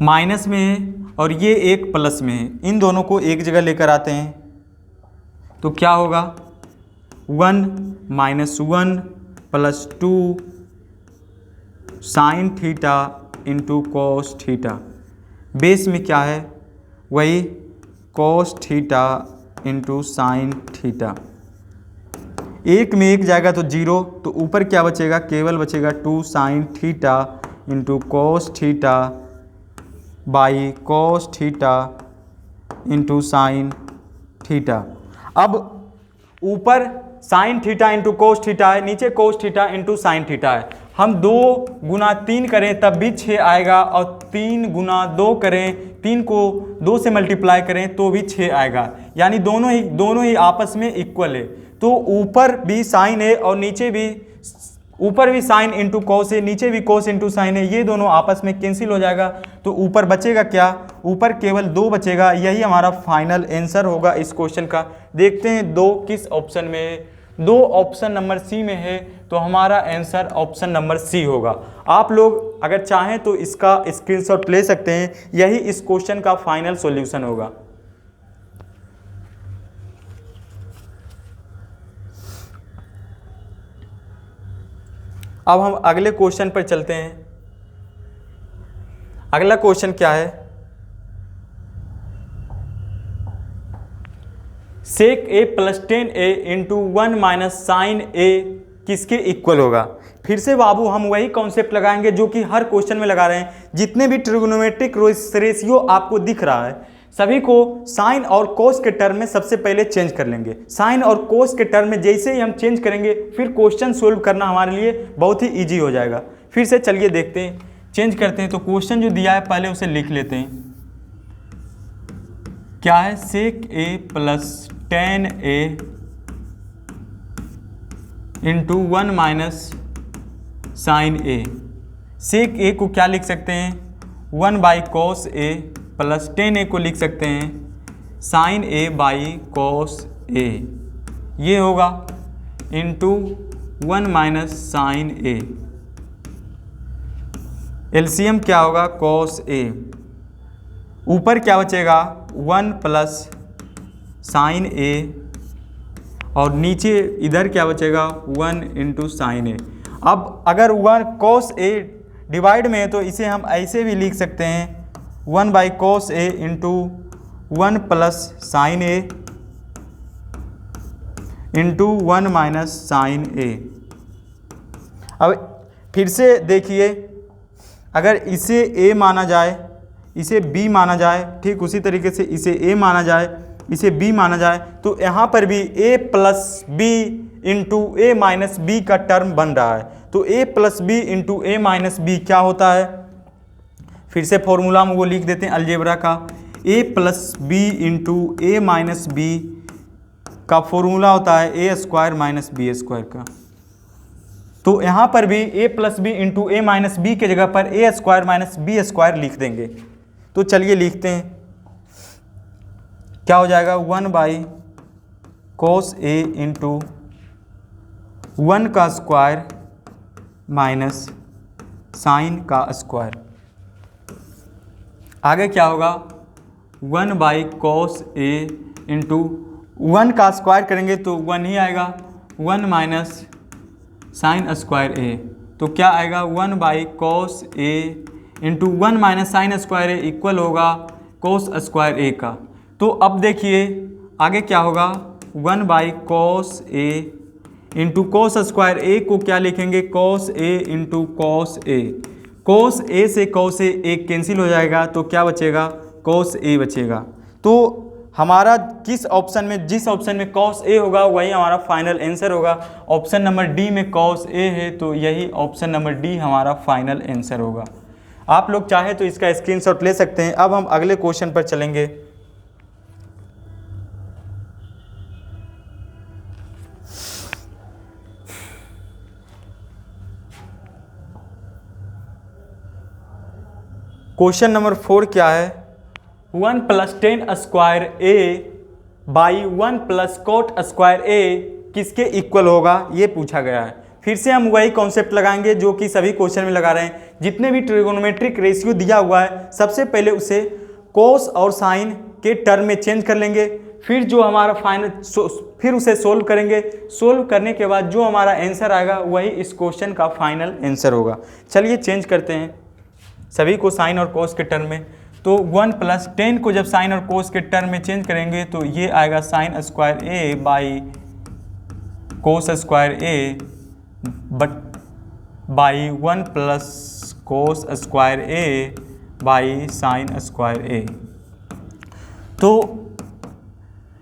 माइनस में है और ये एक प्लस में है, इन दोनों को एक जगह लेकर आते हैं तो क्या होगा 1 minus 1 plus 2 sine theta into cos theta. Base में क्या है, वही cos theta into sine theta. एक में एक जाएगा तो 0, तो ऊपर क्या बचेगा, केवल बचेगा 2 sine theta into cos theta by cos theta into sine theta. अब ऊपर sine theta into cos theta है, नीचे cos theta into sine theta है। हम 2 गुना 3 करें तब भी 6 आएगा, और 3 गुना 2 करें, 3 को 2 से मल्टीप्लाई करें तो भी 6 आएगा, यानी दोनों ही आपस में इक्वल है। तो ऊपर भी साइन है और नीचे भी, ऊपर भी साइन इंटू कॉस है, नीचे भी कॉस इंटू साइन है, ये दोनों आपस में कैंसिल हो जाएगा। तो ऊपर बचेगा क्या, ऊपर केवल 2 बचेगा। यही हमारा फाइनल आंसर होगा इस क्वेश्चन का। देखते हैं 2 किस ऑप्शन में है। 2 ऑप्शन नंबर सी में है, तो हमारा आंसर ऑप्शन नंबर सी होगा। आप लोग अगर चाहें तो इसका स्क्रीनशॉट ले सकते हैं, यही इस क्वेश्चन का फाइनल सॉल्यूशन होगा। अब हम अगले क्वेश्चन पर चलते हैं। अगला क्वेश्चन क्या है, sec A plus 10a into 1 minus sine A किसके इक्वल होगा। फिर से बाबू हम वही कॉन्सेप्ट लगाएंगे जो कि हर क्वेश्चन में लगा रहे हैं। जितने भी ट्रिगोनोमेट्रिक रेशियो आपको दिख रहा है, सभी को साइन और कोस के टर्म में सबसे पहले चेंज कर लेंगे। साइन और कोस के टर्म में जैसे ही हम चेंज करेंगे, फिर क्वेश्चन सोल्व करना हमारे लिए बहुत ही इजी हो जाएगा। फिर से चलिए देखते हैं, चेंज करते हैं। तो क्वेश्चन जो दिया है पहले उसे लिख लेते हैं। क्या है, sec A plus 10a into 1 minus sine A. Sec A को क्या लिख सकते हैं, 1 by cos A, plus 10a को लिख सकते हैं साइन ए बाई कोस ए, ये होगा इंटू 1 माइनस साइन ए। एलसीएम क्या होगा, कोस ए। ऊपर क्या बचेगा, 1 प्लस साइन ए, और नीचे इधर क्या बचेगा, 1 इंटू साइन ए। अब अगर 1 कोस ए डिवाइड में है तो इसे हम ऐसे भी लिख सकते हैं, 1 by cos A into 1 plus sine A into 1 minus sine A. अब फिर से देखिए, अगर इसे a माना जाए, इसे b माना जाए, ठीक उसी तरीके से इसे a माना जाए, इसे b माना जाए, तो यहाँ पर भी a plus B into A minus B का टर्म बन रहा है। तो a plus B into A minus B क्या होता है, फिर से फॉर्मूला हम वो लिख देते हैं अलजेब्रा का। a plus B into A minus B का फॉर्मूला होता है A square minus B square का। तो यहाँ पर भी a plus B into A minus B के जगह पर A square minus B square लिख देंगे। तो चलिए लिखते हैं, क्या हो जाएगा, 1 बाई कोस ए इंटू 1 का स्क्वायर माइनस साइन का स्क्वायर। आगे क्या होगा, 1 बाई कोस ए इंटू 1 का स्क्वायर करेंगे तो 1 ही आएगा, 1 माइनस साइन स्क्वायर ए। तो क्या आएगा, 1 by cos A into 1 minus sine square A equal होगा कोस स्क्वायर ए का। तो अब देखिए आगे क्या होगा, 1 by cos A into cos square A को क्या लिखेंगे, कोस ए इंटू कोस ए। कोस ए से कोस ए कैंसिल हो जाएगा, तो क्या बचेगा, कोस ए बचेगा। तो हमारा किस ऑप्शन में, जिस ऑप्शन में कॉस ए होगा वही हमारा फाइनल आंसर होगा। ऑप्शन नंबर डी में कॉस ए है, तो यही ऑप्शन नंबर डी हमारा फाइनल आंसर होगा। आप लोग चाहे तो इसका स्क्रीनशॉट ले सकते हैं। अब हम अगले क्वेश्चन पर चलेंगे। क्वेश्चन नंबर 4 क्या है, 1 + tan square A by 1 + cot square A किसके इक्वल होगा, ये पूछा गया है। फिर से हम वही कॉन्सेप्ट लगाएंगे जो कि सभी क्वेश्चन में लगा रहे हैं। जितने भी ट्रिगोनोमेट्रिक रेशियो दिया हुआ है सबसे पहले उसे कोस और साइन के टर्म में चेंज कर लेंगे, फिर जो हमारा फाइनल फिर उसे सोल्व करेंगे। सोल्व करने के बाद जो हमारा आंसर आएगा वही इस क्वेश्चन का फाइनल आंसर होगा। चलिए चेंज करते हैं सभी को साइन और कोस के टर्म में। तो 1 + tan को जब साइन और कोस के टर्म में चेंज करेंगे तो ये आएगा sine square A by cos square A by 1 + cos square A by sine square A. तो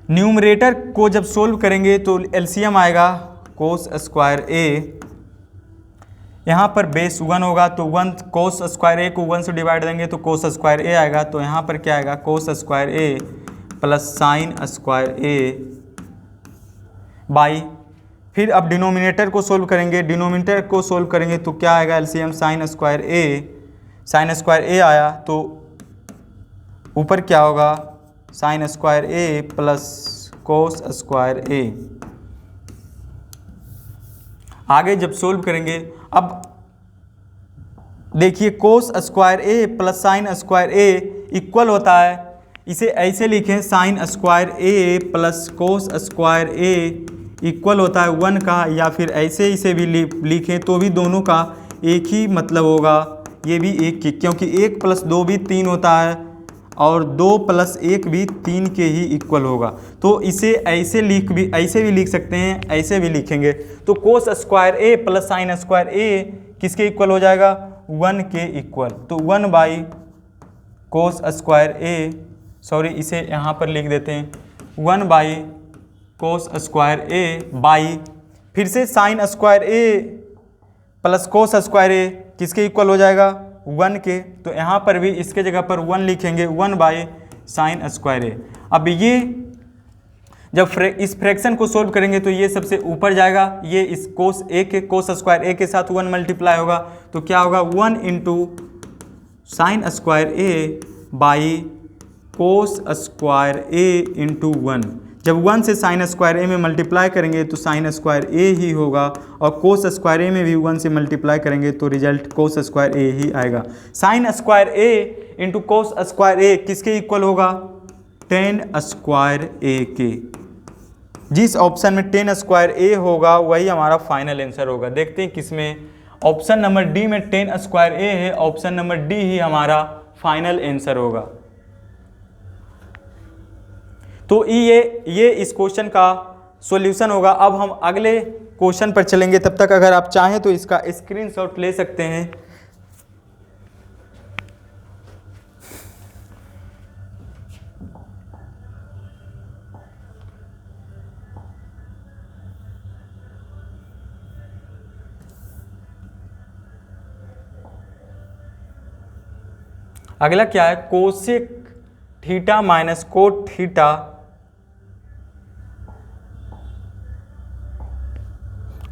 न्यूमरेटर को जब सोल्व करेंगे तो एलसीएम आएगा कोस स्क्वायर ए, यहाँ पर बेस 1 होगा तो 1 कोस स्क्वायर ए को 1 से डिवाइड देंगे तो कोस स्क्वायर ए आएगा। तो यहाँ पर क्या आएगा, कोस square A plus sine square A by, फिर अब डिनोमिनेटर को सोल्व करेंगे। डिनोमिनेटर को सोल्व करेंगे तो क्या आएगा, एलसीएम साइन स्क्वायर ए आया तो ऊपर क्या होगा, sign square A plus cos square ए। आगे जब सोल्व करेंगे, अब देखिए कोस square A plus sine square A equal होता है, इसे ऐसे लिखें sign square A plus cos square A equal होता है 1 का, या फिर ऐसे इसे भी लिखें तो भी दोनों का एक ही मतलब होगा, ये भी एक की, क्योंकि 1 + 2 भी 3 होता है और 2 + 1 भी 3 के ही इक्वल होगा। तो इसे ऐसे भी लिख सकते हैं, ऐसे भी लिखेंगे। तो कोस square A plus sine square A किसके इक्वल हो जाएगा, 1 के इक्वल। तो 1 by cos square A, sorry इसे यहाँ पर लिख देते हैं 1 by cos square A by, फिर से sign square A plus cos square A किसके इक्वल हो जाएगा, 1 के। तो यहाँ पर भी इसके जगह पर 1 लिखेंगे, 1 बाई साइन स्क्वायर ए। अब ये जब इस फ्रैक्शन को सोल्व करेंगे तो ये सबसे ऊपर जाएगा, ये इस कोस ए के कोस स्क्वायर ए के साथ 1 मल्टीप्लाई होगा तो क्या होगा, 1 × sign square A by cos square A into 1। जब 1 से साइन स्क्वायर ए में मल्टीप्लाई करेंगे तो साइन स्क्वायर ए ही होगा, और कोस स्क्वायर ए में भी 1 से मल्टीप्लाई करेंगे तो रिजल्ट कोस स्क्वायर ए ही आएगा। Sine square A into cos square A किसके इक्वल होगा, tan स्क्वायर ए के। जिस ऑप्शन में tan स्क्वायर ए होगा वही हमारा फाइनल आंसर होगा। देखते हैं किसमें, ऑप्शन नंबर डी में tan स्क्वायर ए है, ऑप्शन नंबर डी ही हमारा फाइनल आंसर होगा। तो ये इस क्वेश्चन का सॉल्यूशन होगा। अब हम अगले क्वेश्चन पर चलेंगे, तब तक अगर आप चाहें तो इसका स्क्रीनशॉट ले सकते हैं। अगला क्या है, cosec theta minus cot theta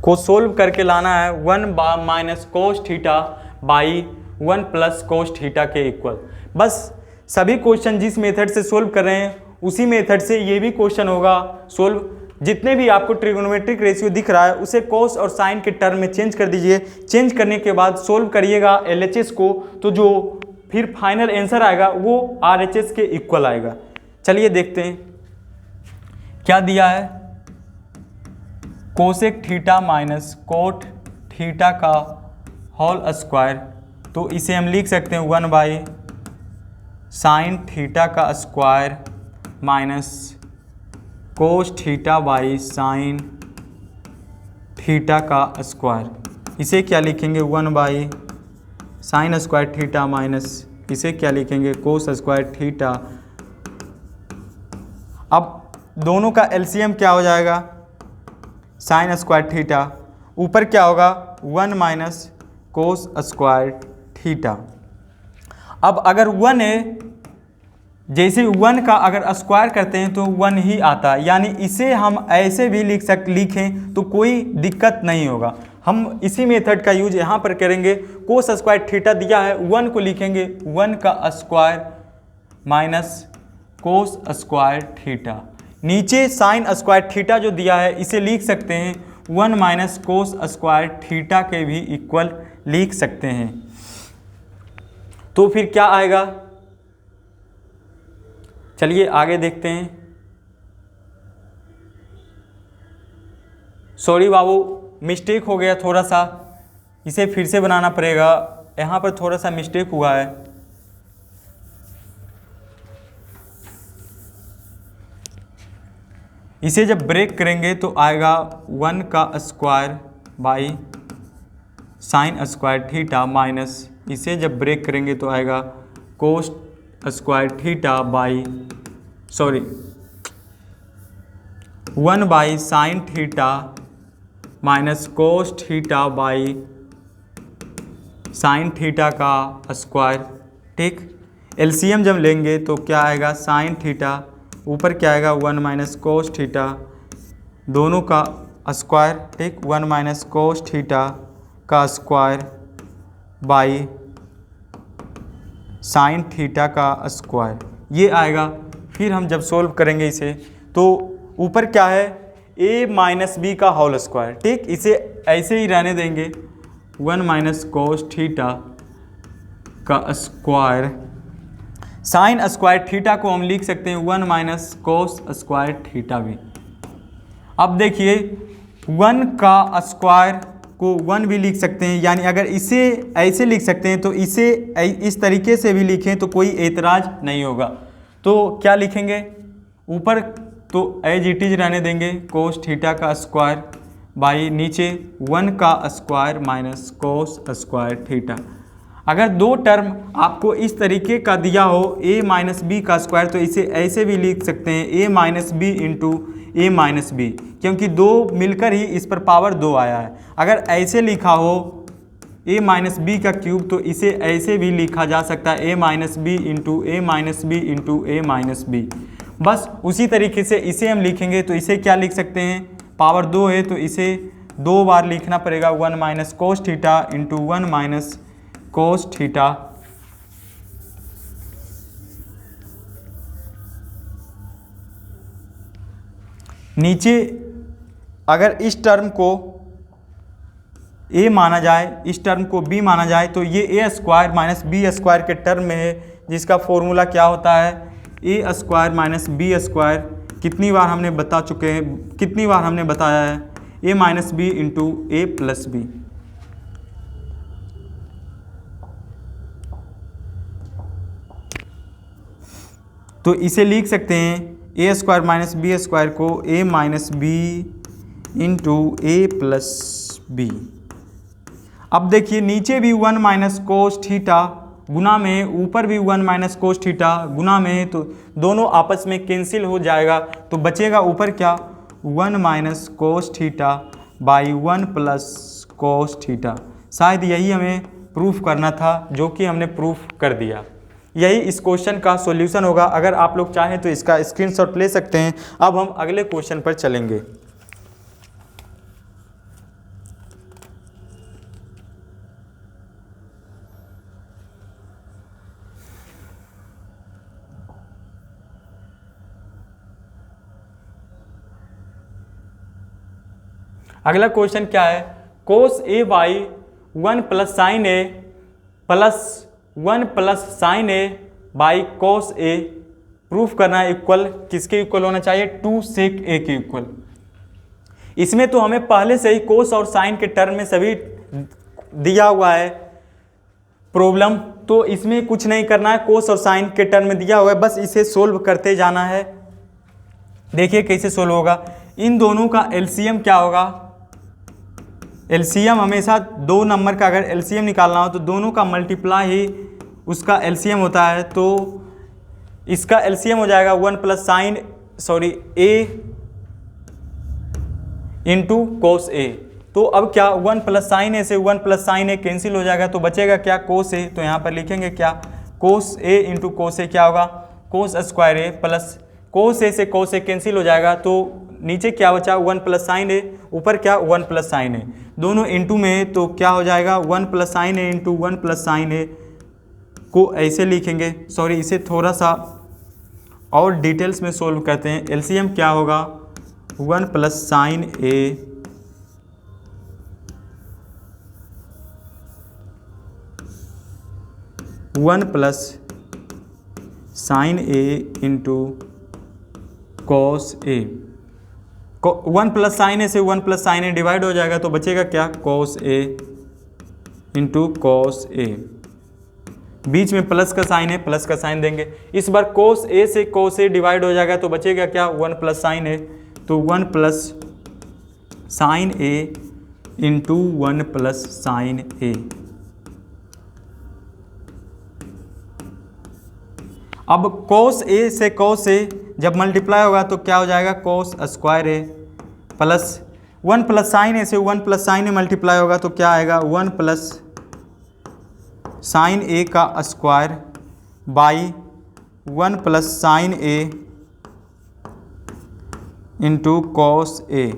को सोल्व करके लाना है 1 minus cos theta by 1 + cos theta के इक्वल। बस सभी क्वेश्चन जिस मेथड से सोल्व कर रहे हैं उसी मेथड से ये भी क्वेश्चन होगा सोल्व। जितने भी आपको ट्रिगोनोमेट्रिक रेशियो दिख रहा है उसे कोस और साइन के टर्म में चेंज कर दीजिए। चेंज करने के बाद सोल्व करिएगा LHS को, तो जो फिर फाइनल आंसर आएगा वो RHS के इक्वल आएगा। चलिए देखते हैं क्या दिया है, cosec theta minus cot theta का होल स्क्वायर। तो इसे हम लिख सकते हैं 1 बाई साइन थीटा का square minus cos theta by sine theta का स्क्वायर। इसे क्या लिखेंगे, 1 by sine square theta minus इसे क्या लिखेंगे, कोस स्क्वायर थीटा। अब दोनों का एलसीएम क्या हो जाएगा, साइन स्क्वायर थीटा, ऊपर क्या होगा 1 माइनस कोस स्क्वायर थीटा। अब अगर 1 है, जैसे 1 का अगर स्क्वायर करते हैं तो 1 ही आता है, यानी इसे हम ऐसे भी लिखें तो कोई दिक्कत नहीं होगा। हम इसी मेथड का यूज यहाँ पर करेंगे। कोस स्क्वायर थीटा दिया है, 1 को लिखेंगे 1 का square minus cos square theta. नीचे साइन स्क्वायर थीटा जो दिया है इसे लिख सकते हैं 1 माइनस कोस स्क्वायर थीटा के भी इक्वल लिख सकते हैं। तो फिर क्या आएगा, चलिए आगे देखते हैं। सॉरी बाबू, मिस्टेक हो गया थोड़ा सा, इसे फिर से बनाना पड़ेगा, यहाँ पर थोड़ा सा मिस्टेक हुआ है। इसे जब ब्रेक करेंगे तो आएगा 1 का square by sine square theta minus, इसे जब ब्रेक करेंगे तो आएगा cos square theta by 1 by sine theta minus cos theta by sine theta का स्क्वायर। ठीक, एलसीएम जब लेंगे तो क्या आएगा, साइन थीटा ऊपर क्या आएगा 1 माइनस कोस थीटा, दोनों का स्क्वायर। ठीक, 1 माइनस कोस थीटा का स्क्वायर बाई साइन थीटा का स्क्वायर, ये आएगा। फिर हम जब सोल्व करेंगे इसे तो ऊपर क्या है, a माइनस बी का होल स्क्वायर। ठीक, इसे ऐसे ही रहने देंगे 1 माइनस कोस थीटा का स्क्वायर, साइन स्क्वायर थीटा को हम लिख सकते हैं 1 माइनस कोस स्क्वायर थीटा भी। अब देखिए 1 का स्क्वायर को 1 भी लिख सकते हैं, यानी अगर इसे ऐसे लिख सकते हैं तो इसे इस तरीके से भी लिखें तो कोई एतराज़ नहीं होगा। तो क्या लिखेंगे, ऊपर तो एज इट इज रहने देंगे कोस थीटा का स्क्वायर बाई नीचे 1 का square minus cos square theta. अगर दो टर्म आपको इस तरीके का दिया हो a माइनस बी का स्क्वायर, तो इसे ऐसे भी लिख सकते हैं a minus B into A minus B, क्योंकि दो मिलकर ही इस पर पावर 2 आया है। अगर ऐसे लिखा हो a माइनस बी का क्यूब, तो इसे ऐसे भी लिखा जा सकता है a minus B into A minus B into A minus B. बस उसी तरीके से इसे हम लिखेंगे तो इसे क्या लिख सकते हैं, पावर 2 है तो इसे 2 बार लिखना पड़ेगा 1 minus cos theta into 1 minus cos theta. नीचे अगर इस टर्म को a माना जाए, इस टर्म को b माना जाए, तो ये a square minus B square के टर्म में है, जिसका फॉर्मूला क्या होता है, a square minus B square. कितनी बार हमने बता चुके हैं, कितनी बार हमने बताया है, a minus B into A plus B. तो इसे लिख सकते हैं A square minus B square को a minus B into A plus B. अब देखिए नीचे भी 1 माइनस कोस थीटा गुना में, ऊपर भी 1 माइनस कोस थीटा गुना में, तो दोनों आपस में कैंसिल हो जाएगा। तो बचेगा ऊपर क्या, 1 minus cos theta by 1 plus cos theta. शायद यही हमें प्रूफ करना था, जो कि हमने प्रूफ कर दिया। यही इस क्वेश्चन का सॉल्यूशन होगा। अगर आप लोग चाहें तो इसका स्क्रीनशॉट ले सकते हैं। अब हम अगले क्वेश्चन पर चलेंगे। अगला क्वेश्चन क्या है, cos A by 1 plus sine A plus 1 plus sine A by cos A proof करना है इक्वल, किसके इक्वल होना चाहिए, 2 सेक ए के इक्वल। इसमें तो हमें पहले से ही कोस और साइन के टर्म में सभी दिया हुआ है प्रॉब्लम, तो इसमें कुछ नहीं करना है, कोस और साइन के टर्म में दिया हुआ है, बस इसे सोल्व करते जाना है। देखिए कैसे सोल्व होगा। इन दोनों का एलसीएम क्या होगा, एलसीएम हमेशा 2 नंबर का अगर एलसीएम निकालना हो तो दोनों का मल्टीप्लाई ही उसका एलसीएम होता है। तो इसका एलसीएम हो जाएगा 1 प्लस साइन ए इंटू कोस ए। तो अब क्या 1 प्लस साइन ए से 1 प्लस साइन ए कैंसिल हो जाएगा, तो बचेगा क्या, कोस ए। तो यहाँ पर लिखेंगे क्या, कोस ए इंटू कोस ए क्या होगा, कोस स्क्वायर ए प्लस कोस ए से कोस ए कैंसिल हो जाएगा, तो नीचे क्या बचा 1 प्लस साइन ए, ऊपर क्या 1 प्लस साइन ए, दोनों इंटू में है तो क्या हो जाएगा 1 plus sine A into 1 plus sine A को ऐसे लिखेंगे, सॉरी इसे थोड़ा सा और डिटेल्स में सोल्व करते हैं। एलसीएम क्या होगा 1 plus sine A one plus sine A into cos A, 1 plus sine ए से 1 प्लस साइन ए डिवाइड हो जाएगा तो बचेगा क्या कॉस ए इंटू कॉस ए, बीच में प्लस का साइन है, प्लस का साइन देंगे। इस बार कोस ए से कोस ए डिवाइड हो जाएगा तो बचेगा क्या 1 प्लस साइन ए, तो 1 plus sine A into 1 plus sine A. अब कोस ए से कोस ए जब मल्टीप्लाई होगा तो क्या हो जाएगा कोस square A plus 1 plus sine ए से 1 प्लस साइन ए मल्टीप्लाई होगा तो क्या आएगा 1 प्लस साइन ए का square by 1 plus sine A into cos A,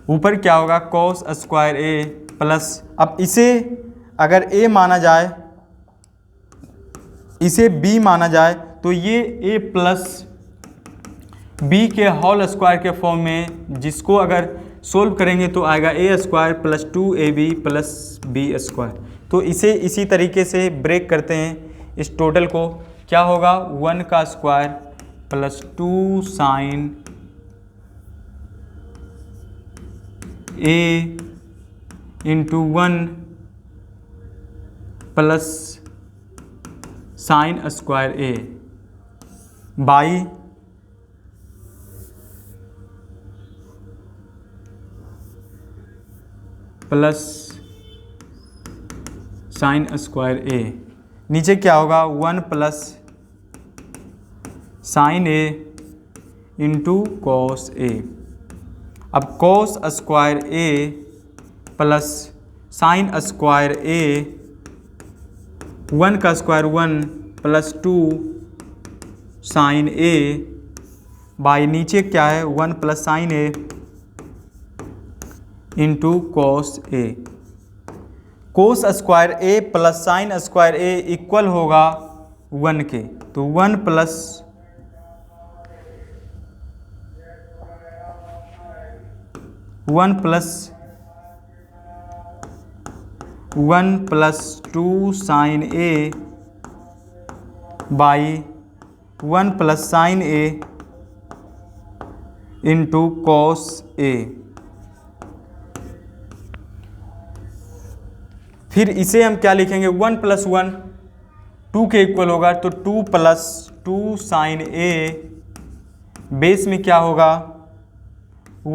ऊपर क्या होगा कॉस स्क्वायर ए प्लस, अब इसे अगर ए माना जाए, इसे b माना जाए तो ये a प्लस बी के होल स्क्वायर के फॉर्म में, जिसको अगर सोल्व करेंगे तो आएगा a स्क्वायर प्लस 2ab प्लस बी स्क्वायर। तो इसे इसी तरीके से ब्रेक करते हैं इस टोटल को, क्या होगा 1 का square plus 2 sine a into 1 plus sine square A by plus sine square A, नीचे क्या होगा 1 plus sine A into cos A. अब cos square A plus sine square A, 1 का square 1 plus 2 sine A by नीचे क्या है 1 plus sine A into cos A. Cos square A plus sine square A equal होगा 1 के, तो 1 plus one plus 2 sine A by 1 plus sine A into cos A. फिर इसे हम क्या लिखेंगे 1 प्लस 1 2 के इक्वल होगा, तो 2 प्लस 2 साइन ए बेस में क्या होगा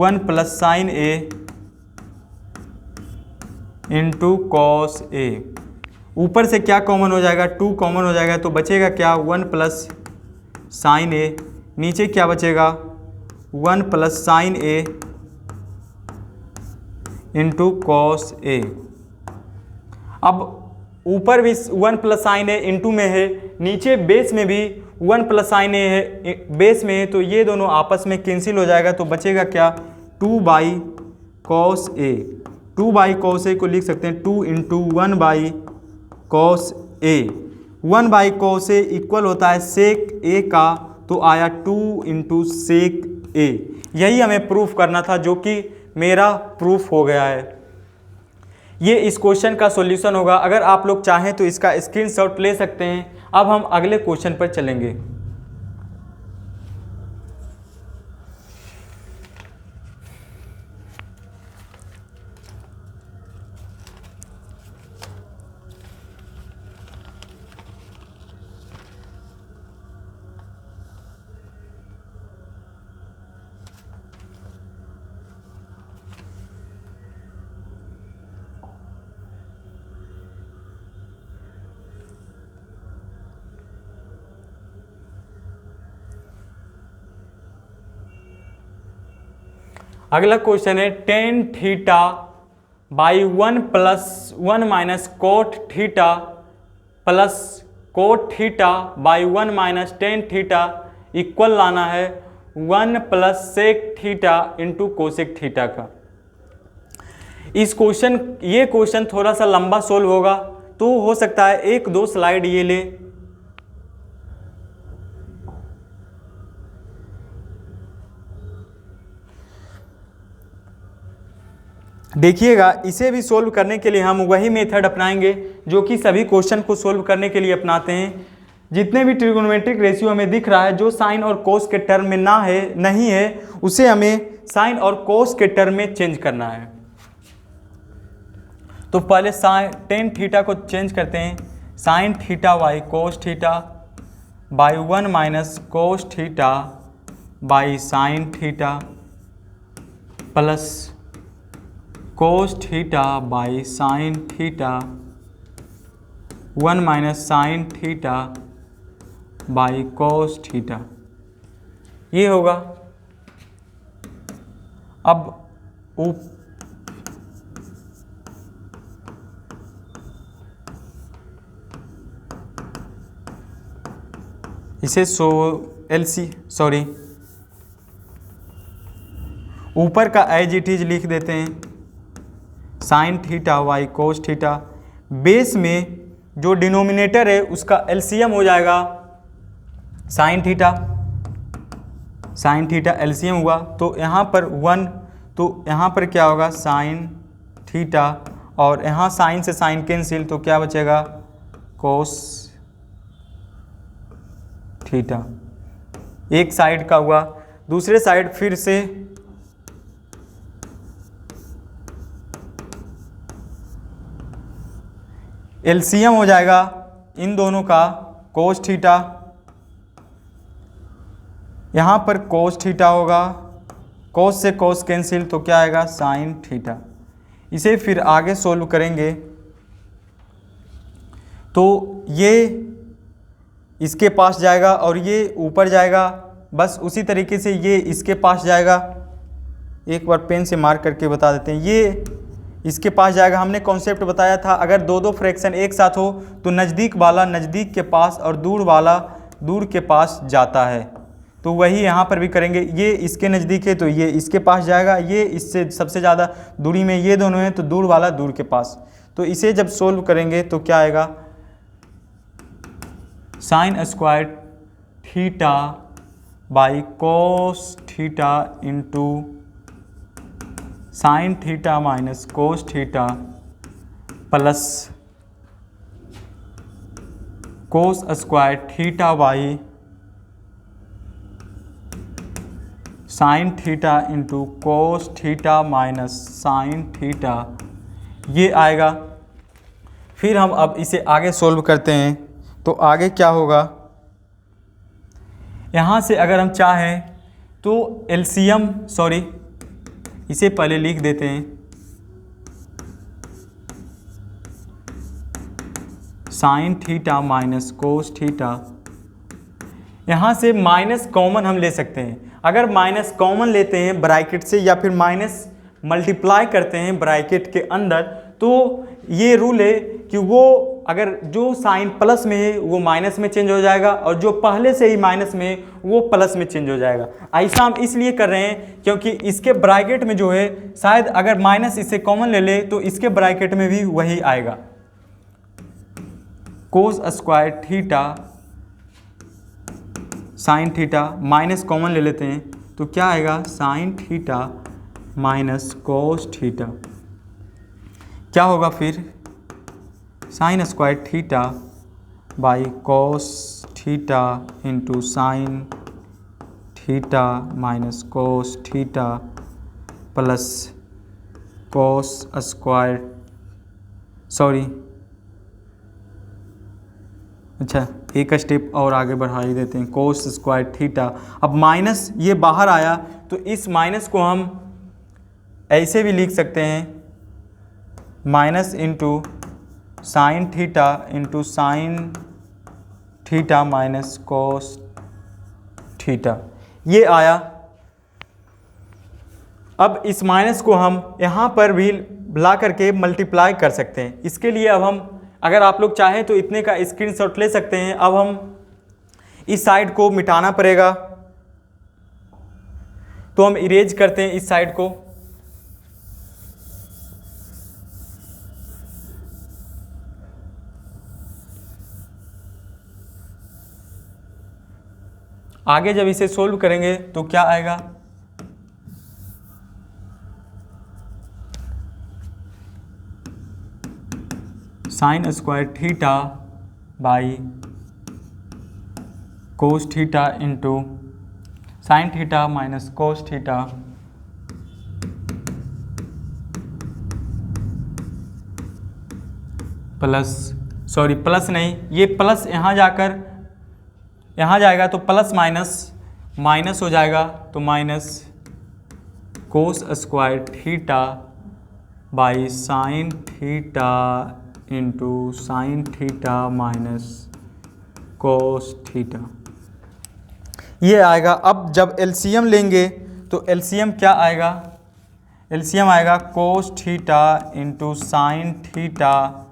1 plus sine A into cos A. ऊपर से क्या कॉमन हो जाएगा 2 कॉमन हो जाएगा तो बचेगा क्या 1 प्लस साइन ए, नीचे क्या बचेगा 1 plus sine A into cos A. अब ऊपर भी 1 प्लस साइन ए इंटू में है, नीचे बेस में भी 1 प्लस साइन ए है बेस में है, तो ये दोनों आपस में कैंसिल हो जाएगा तो बचेगा क्या 2 by cos A. 2 by cos A को लिख सकते हैं 2 into 1 by cos A. 1 by cos A equal होता है सेक ए का, तो आया 2 इंटू सेक ए। यही हमें प्रूफ करना था, जो कि मेरा प्रूफ हो गया है। ये इस क्वेश्चन का सॉल्यूशन होगा। अगर आप लोग चाहें तो इसका स्क्रीनशॉट ले सकते हैं। अब हम अगले क्वेश्चन पर चलेंगे। अगला क्वेश्चन है tan theta by 1 plus 1 minus cot theta plus cot theta by 1 minus tan theta equal लाना है 1 + sec theta into cosec theta का। ये क्वेश्चन थोड़ा सा लंबा सोल्व होगा, तो हो सकता है 1-2 स्लाइड ये ले। देखिएगा, इसे भी सोल्व करने के लिए हम वही मेथड अपनाएंगे जो कि सभी क्वेश्चन को सोल्व करने के लिए अपनाते हैं। जितने भी ट्रिगोनोमेट्रिक रेशियो हमें दिख रहा है जो साइन और कोस के टर्म में नहीं है, उसे हमें साइन और कोस के टर्म में चेंज करना है। तो पहले टेन थीटा को चेंज करते हैं, sine theta by cos theta by 1 - cos theta by sine theta plus cos theta by sine theta 1 - sine theta by cos theta, ये होगा। अब इसे ऊपर का एज इट इज लिख देते हैं, sine theta by cos theta. Base में जो डिनोमिनेटर है उसका एलसीएम हो जाएगा साइन थीटा एलसीएम हुआ, तो यहाँ पर 1, तो यहाँ पर क्या होगा साइन थीटा, और यहाँ साइन से साइन कैंसिल, तो क्या बचेगा कोस थीटा। एक साइड का हुआ। दूसरे साइड फिर से एलसीएम हो जाएगा इन दोनों का कोस थीटा, यहाँ पर कोस थीटा होगा, कोस से कोस कैंसिल, तो क्या आएगा साइन थीटा। इसे फिर आगे सोल्व करेंगे तो ये इसके पास जाएगा और ये ऊपर जाएगा, बस उसी तरीके से ये इसके पास जाएगा। एक बार पेन से मार्क करके बता देते हैं, ये इसके पास जाएगा। हमने कॉन्सेप्ट बताया था, अगर दो फ्रैक्शन एक साथ हो तो नज़दीक वाला नज़दीक के पास और दूर वाला दूर के पास जाता है, तो वही यहाँ पर भी करेंगे। ये इसके नज़दीक है तो ये इसके पास जाएगा, ये इससे सबसे ज़्यादा दूरी में ये दोनों हैं तो दूर वाला दूर के पास। तो इसे जब सोल्व करेंगे तो क्या आएगा sine square theta by cos theta into sine theta minus cos theta plus cos square theta by sine theta into cos theta minus sign theta, ये आएगा। फिर हम अब इसे आगे सोल्व करते हैं तो आगे क्या होगा, यहाँ से अगर हम चाहें तो एलसीएम इसे पहले लिख देते हैं, sine theta minus cos theta. यहाँ से माइनस कॉमन हम ले सकते हैं। अगर माइनस कॉमन लेते हैं ब्रैकेट से या फिर माइनस मल्टीप्लाई करते हैं ब्रैकेट के अंदर, तो ये रूल है कि वो अगर जो साइन प्लस में है वो माइनस में चेंज हो जाएगा और जो पहले से ही माइनस में है वो प्लस में चेंज हो जाएगा। ऐसा हम इसलिए कर रहे हैं क्योंकि इसके ब्रैकेट में जो है शायद अगर माइनस इससे कॉमन ले ले तो इसके ब्रैकेट में भी वही आएगा, cos square theta sine theta. Minus common ले लेते हैं तो क्या आएगा sine theta minus cos theta. क्या होगा फिर sine square theta by cos theta into sine theta minus cos theta plus cos square एक स्टेप और आगे बढ़ा ही देते हैं, कोस स्क्वायर थीटा। अब माइनस ये बाहर आया तो इस माइनस को हम ऐसे भी लिख सकते हैं, minus into sine theta into sine theta minus cos theta, ये आया। अब इस माइनस को हम यहाँ पर भी ला करके मल्टीप्लाई कर सकते हैं। इसके लिए अब हम, अगर आप लोग चाहें तो इतने का स्क्रीनशॉट ले सकते हैं। अब हम इस साइड को मिटाना पड़ेगा, तो हम इरेज करते हैं इस साइड को। आगे जब इसे सोल्व करेंगे तो क्या आएगा, sine square theta by cos theta into sine theta minus cos theta plus, sorry plus नहीं, ये प्लस यहाँ जाकर यहाँ जाएगा तो प्लस माइनस माइनस हो जाएगा, तो minus cos square theta by sine theta into sine theta minus cos theta, ये आएगा। अब जब एलसीएम लेंगे तो एलसीएम क्या आएगा, एलसीएम आएगा cos theta into sine theta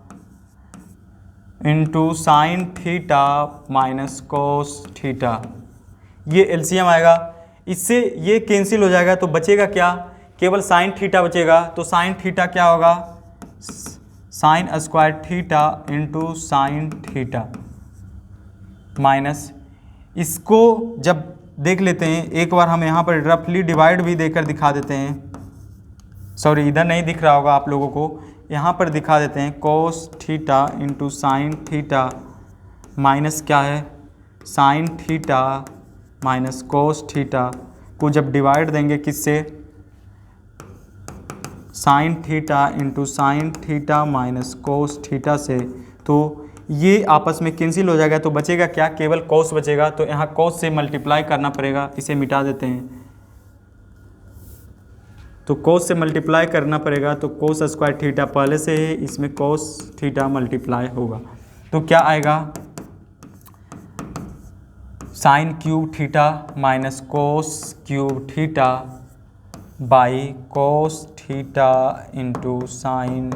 into sine theta minus cos theta, ये एलसीएम आएगा। इससे ये कैंसिल हो जाएगा तो बचेगा क्या, केवल साइन थीटा बचेगा। तो साइन थीटा क्या होगा, sine square theta into sine theta minus, इसको जब देख लेते हैं एक बार, हम यहाँ पर रफली डिवाइड भी देकर दिखा देते हैं, सॉरी इधर नहीं दिख रहा होगा आप लोगों को, यहाँ पर दिखा देते हैं। Cos theta into sine theta minus क्या है, sine theta minus cos theta को जब डिवाइड देंगे किससे, sine theta into sine theta minus cos theta से, तो ये आपस में कैंसिल हो जाएगा। तो बचेगा क्या, केवल कोस बचेगा। तो यहाँ कोस से मल्टीप्लाई करना पड़ेगा, इसे मिटा देते हैं। तो कोस से मल्टीप्लाई करना पड़ेगा, तो कोस स्क्वायर थीटा पहले से है, इसमें कोस थीटा मल्टीप्लाई होगा। तो क्या आएगा, sine cube theta minus cos cube theta by cos theta into sine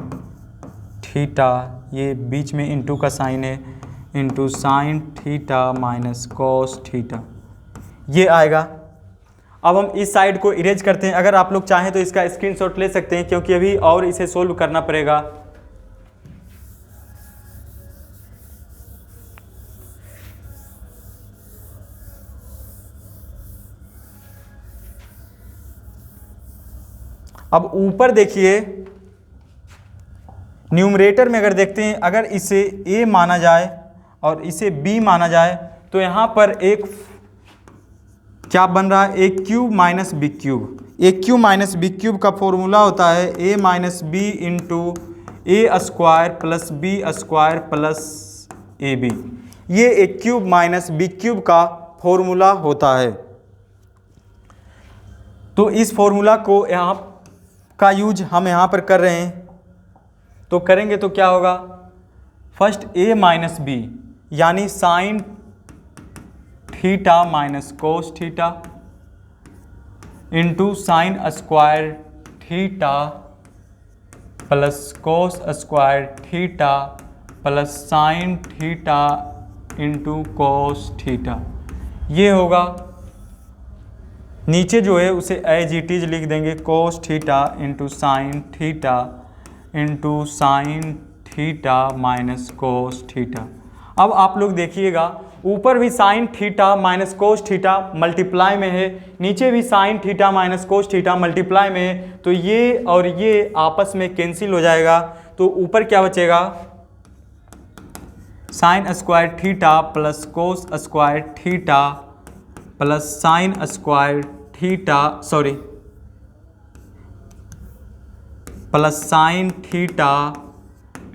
theta, ये बीच में इंटू का साइन है, into sine theta minus cos theta, ये आएगा। अब हम इस साइड को इरेज करते हैं। अगर आप लोग चाहें तो इसका स्क्रीनशॉट ले सकते हैं, क्योंकि अभी और इसे सोल्व करना पड़ेगा। अब ऊपर देखिए, न्यूमरेटर में अगर देखते हैं, अगर इसे a माना जाए और इसे b माना जाए, तो यहाँ पर एक क्या बन रहा है, A cube minus B cube. A cube minus B cube का फॉर्मूला होता है A minus B into A square plus B square plus A B. ये A cube minus B cube का फॉर्मूला होता है। तो इस फॉर्मूला को यहाँ का यूज हम यहाँ पर कर रहे हैं। तो करेंगे तो क्या होगा, फर्स्ट ए माइनस बी यानी sine theta minus cos theta into sine square theta plus cos square theta plus sine theta into cos theta, ये होगा। नीचे जो है उसे एज इट इज लिख देंगे, cos theta into sine theta into sine theta minus cos theta. अब आप लोग देखिएगा, ऊपर भी sine theta minus cos theta multiply में है, नीचे भी sine theta minus cos theta multiply में है। तो ये और ये आपस में कैंसिल हो जाएगा। तो ऊपर क्या बचेगा, sine square theta plus cos square theta plus sine square theta plus sine theta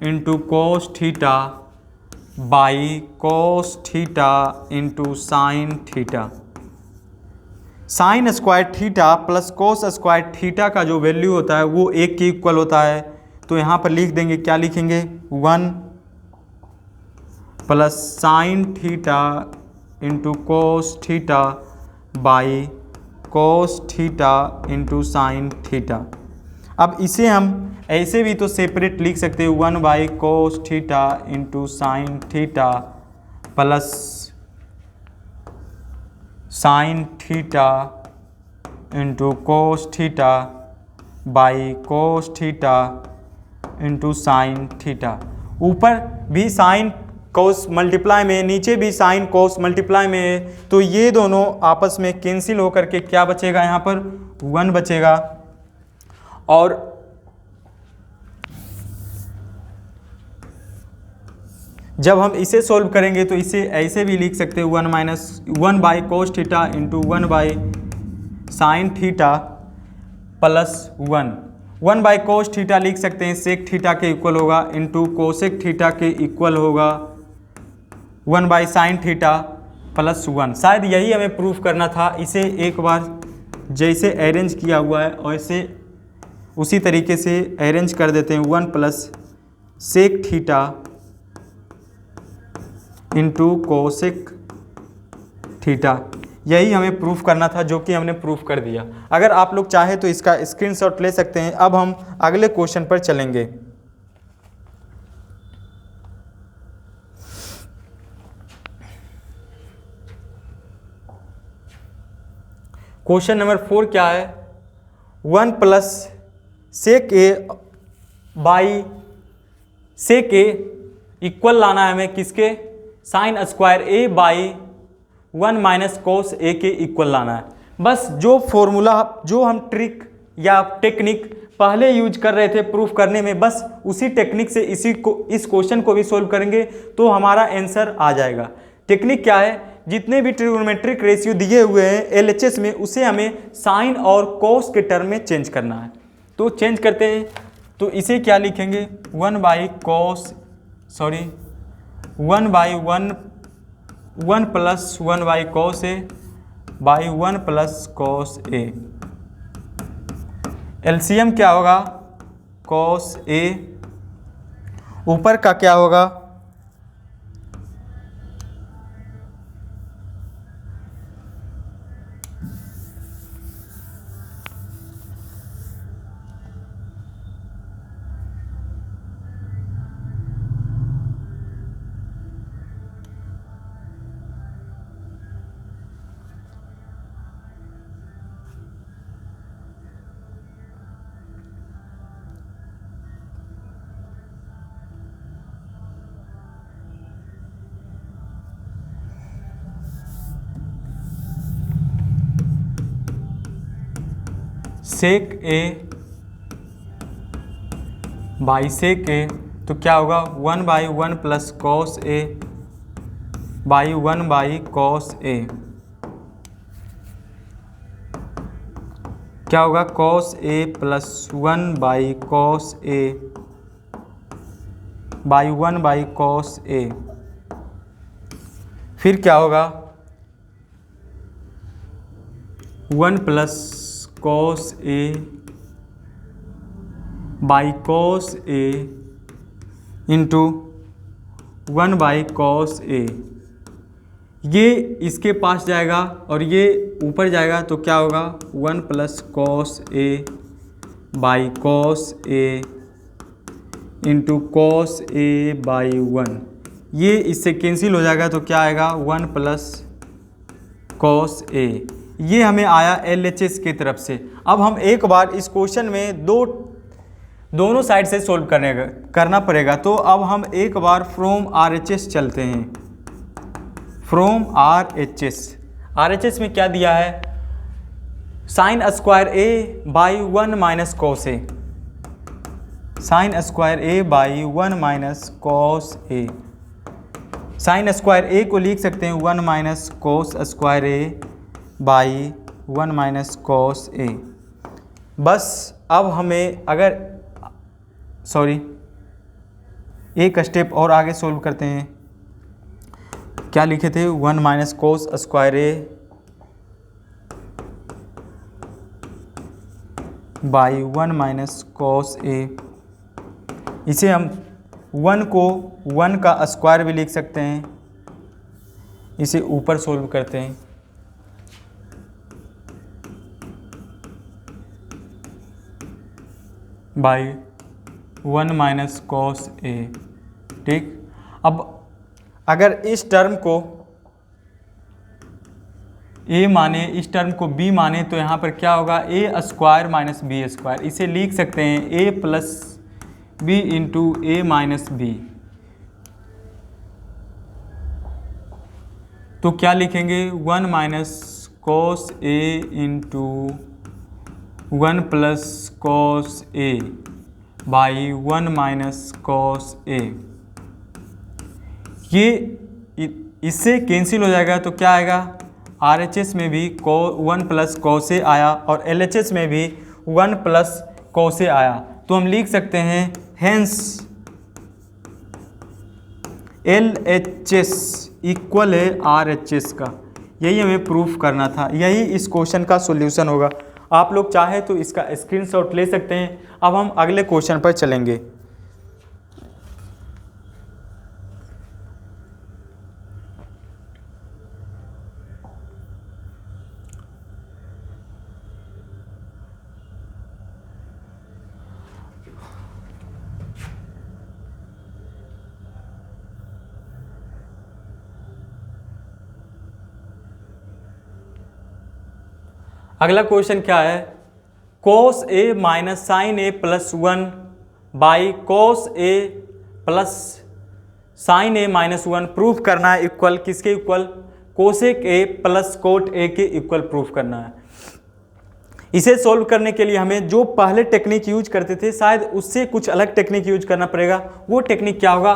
into cos theta by cos theta into sine theta. Sine square theta plus cos square theta का जो value होता है वो 1 के equal होता है। तो यहाँ पर लिख देंगे, क्या लिखेंगे, 1 plus sine theta into cos theta by cos theta into sine theta. अब इसे हम ऐसे भी तो सेपरेट लिख सकते हैं, 1 by cos theta into sine theta plus sine theta into cos theta by cos theta into sine theta. ऊपर भी साइन कोस मल्टीप्लाई में, नीचे भी साइन कोस मल्टीप्लाई में है, तो ये दोनों आपस में कैंसिल होकर के क्या बचेगा, यहाँ पर 1 बचेगा। और जब हम इसे सॉल्व करेंगे तो इसे ऐसे भी लिख सकते हैं 1 by cos theta into 1 by sign theta plus 1 by cos theta लिख सकते हैं सेक थीटा के इक्वल होगा, इंटू कोसेक थीटा के इक्वल होगा 1 बाई साइन थीटा प्लस 1। शायद यही हमें प्रूफ करना था। इसे एक बार जैसे अरेंज किया हुआ है वैसे उसी तरीके से अरेंज कर देते हैं। 1 plus sec theta into cosec theta, यही हमें प्रूफ करना था, जो कि हमने प्रूफ कर दिया। अगर आप लोग चाहे तो इसका स्क्रीनशॉट ले सकते हैं। अब हम अगले क्वेश्चन पर चलेंगे। क्वेश्चन नंबर 4 क्या है, 1 plus sec A by sec A equal लाना है हमें किसके, sine square A by 1 minus cos A के इक्वल लाना है। बस जो फॉर्मूला, जो हम ट्रिक या टेक्निक पहले यूज कर रहे थे प्रूफ करने में, बस उसी टेक्निक से इस क्वेश्चन को भी सोल्व करेंगे तो हमारा आंसर आ जाएगा। टेक्निक क्या है, जितने भी ट्रिगोनोमेट्रिक रेशियो दिए हुए हैं एलएचएस में, उसे हमें साइन और कोस के टर्म में चेंज करना है। तो चेंज करते हैं, तो इसे क्या लिखेंगे, 1 by cos, sorry 1 plus 1 by cos A by 1 plus cos A. LCM क्या होगा, कोस ए, ऊपर का क्या होगा, सेक ए बाई सेक ए, तो क्या होगा 1 by 1 plus cos A by 1 by cos A. क्या होगा, cos A plus 1 by cos A by 1 by cos A. फिर क्या होगा, 1 plus cos A by cos A into 1 by cos A. ये इसके पास जाएगा और ये ऊपर जाएगा, तो क्या होगा 1 plus cos A by cos A into cos A by 1। ये इससे कैंसिल हो जाएगा, तो क्या आएगा 1 प्लस कॉस ए। ये हमें आया एलएचएस की तरफ से। अब हम एक बार इस क्वेश्चन में दोनों साइड से सॉल्व करना पड़ेगा। तो अब हम एक बार फ्रॉम आरएचएस चलते हैं। फ्रॉम आरएचएस में क्या दिया है, sine square A by 1 minus cos A, sine square A by 1 minus cos A. Sine square A को लिख सकते हैं 1 minus cos square A by 1 minus cos A. बस अब हमें एक स्टेप और आगे सोल्व करते हैं। क्या लिखे थे, 1 minus cos square A by 1 minus cos A. इसे हम 1 को 1 का स्क्वायर भी लिख सकते हैं। इसे ऊपर सोल्व करते हैं, बाई 1 माइनस कॉस ए। ठीक, अब अगर इस टर्म को ए माने, इस टर्म को बी माने, तो यहाँ पर क्या होगा, A square minus B square. इसे लिख सकते हैं A plus B into A minus B. तो क्या लिखेंगे, 1 minus cos A into 1 plus cos A by 1 minus cos A. ये इससे कैंसिल हो जाएगा, तो क्या आएगा, RHS में भी 1 प्लस कॉस ए आया और LHS में भी 1 प्लस कॉस ए आया। तो हम लिख सकते हैं हेंस LHS इक्वल है RHS का। यही हमें प्रूफ करना था, यही इस क्वेश्चन का सॉल्यूशन होगा। आप लोग चाहे तो इसका स्क्रीनशॉट ले सकते हैं। अब हम अगले क्वेश्चन पर चलेंगे। अगला क्वेश्चन क्या है, cos a minus sine A plus 1 by cos a plus sine A minus 1 proof करना है इक्वल किसके इक्वल, cosec a plus cot a के इक्वल प्रूफ करना है। इसे सोल्व करने के लिए हमें जो पहले टेक्निक यूज करते थे शायद उससे कुछ अलग टेक्निक यूज करना पड़ेगा। वो टेक्निक क्या होगा,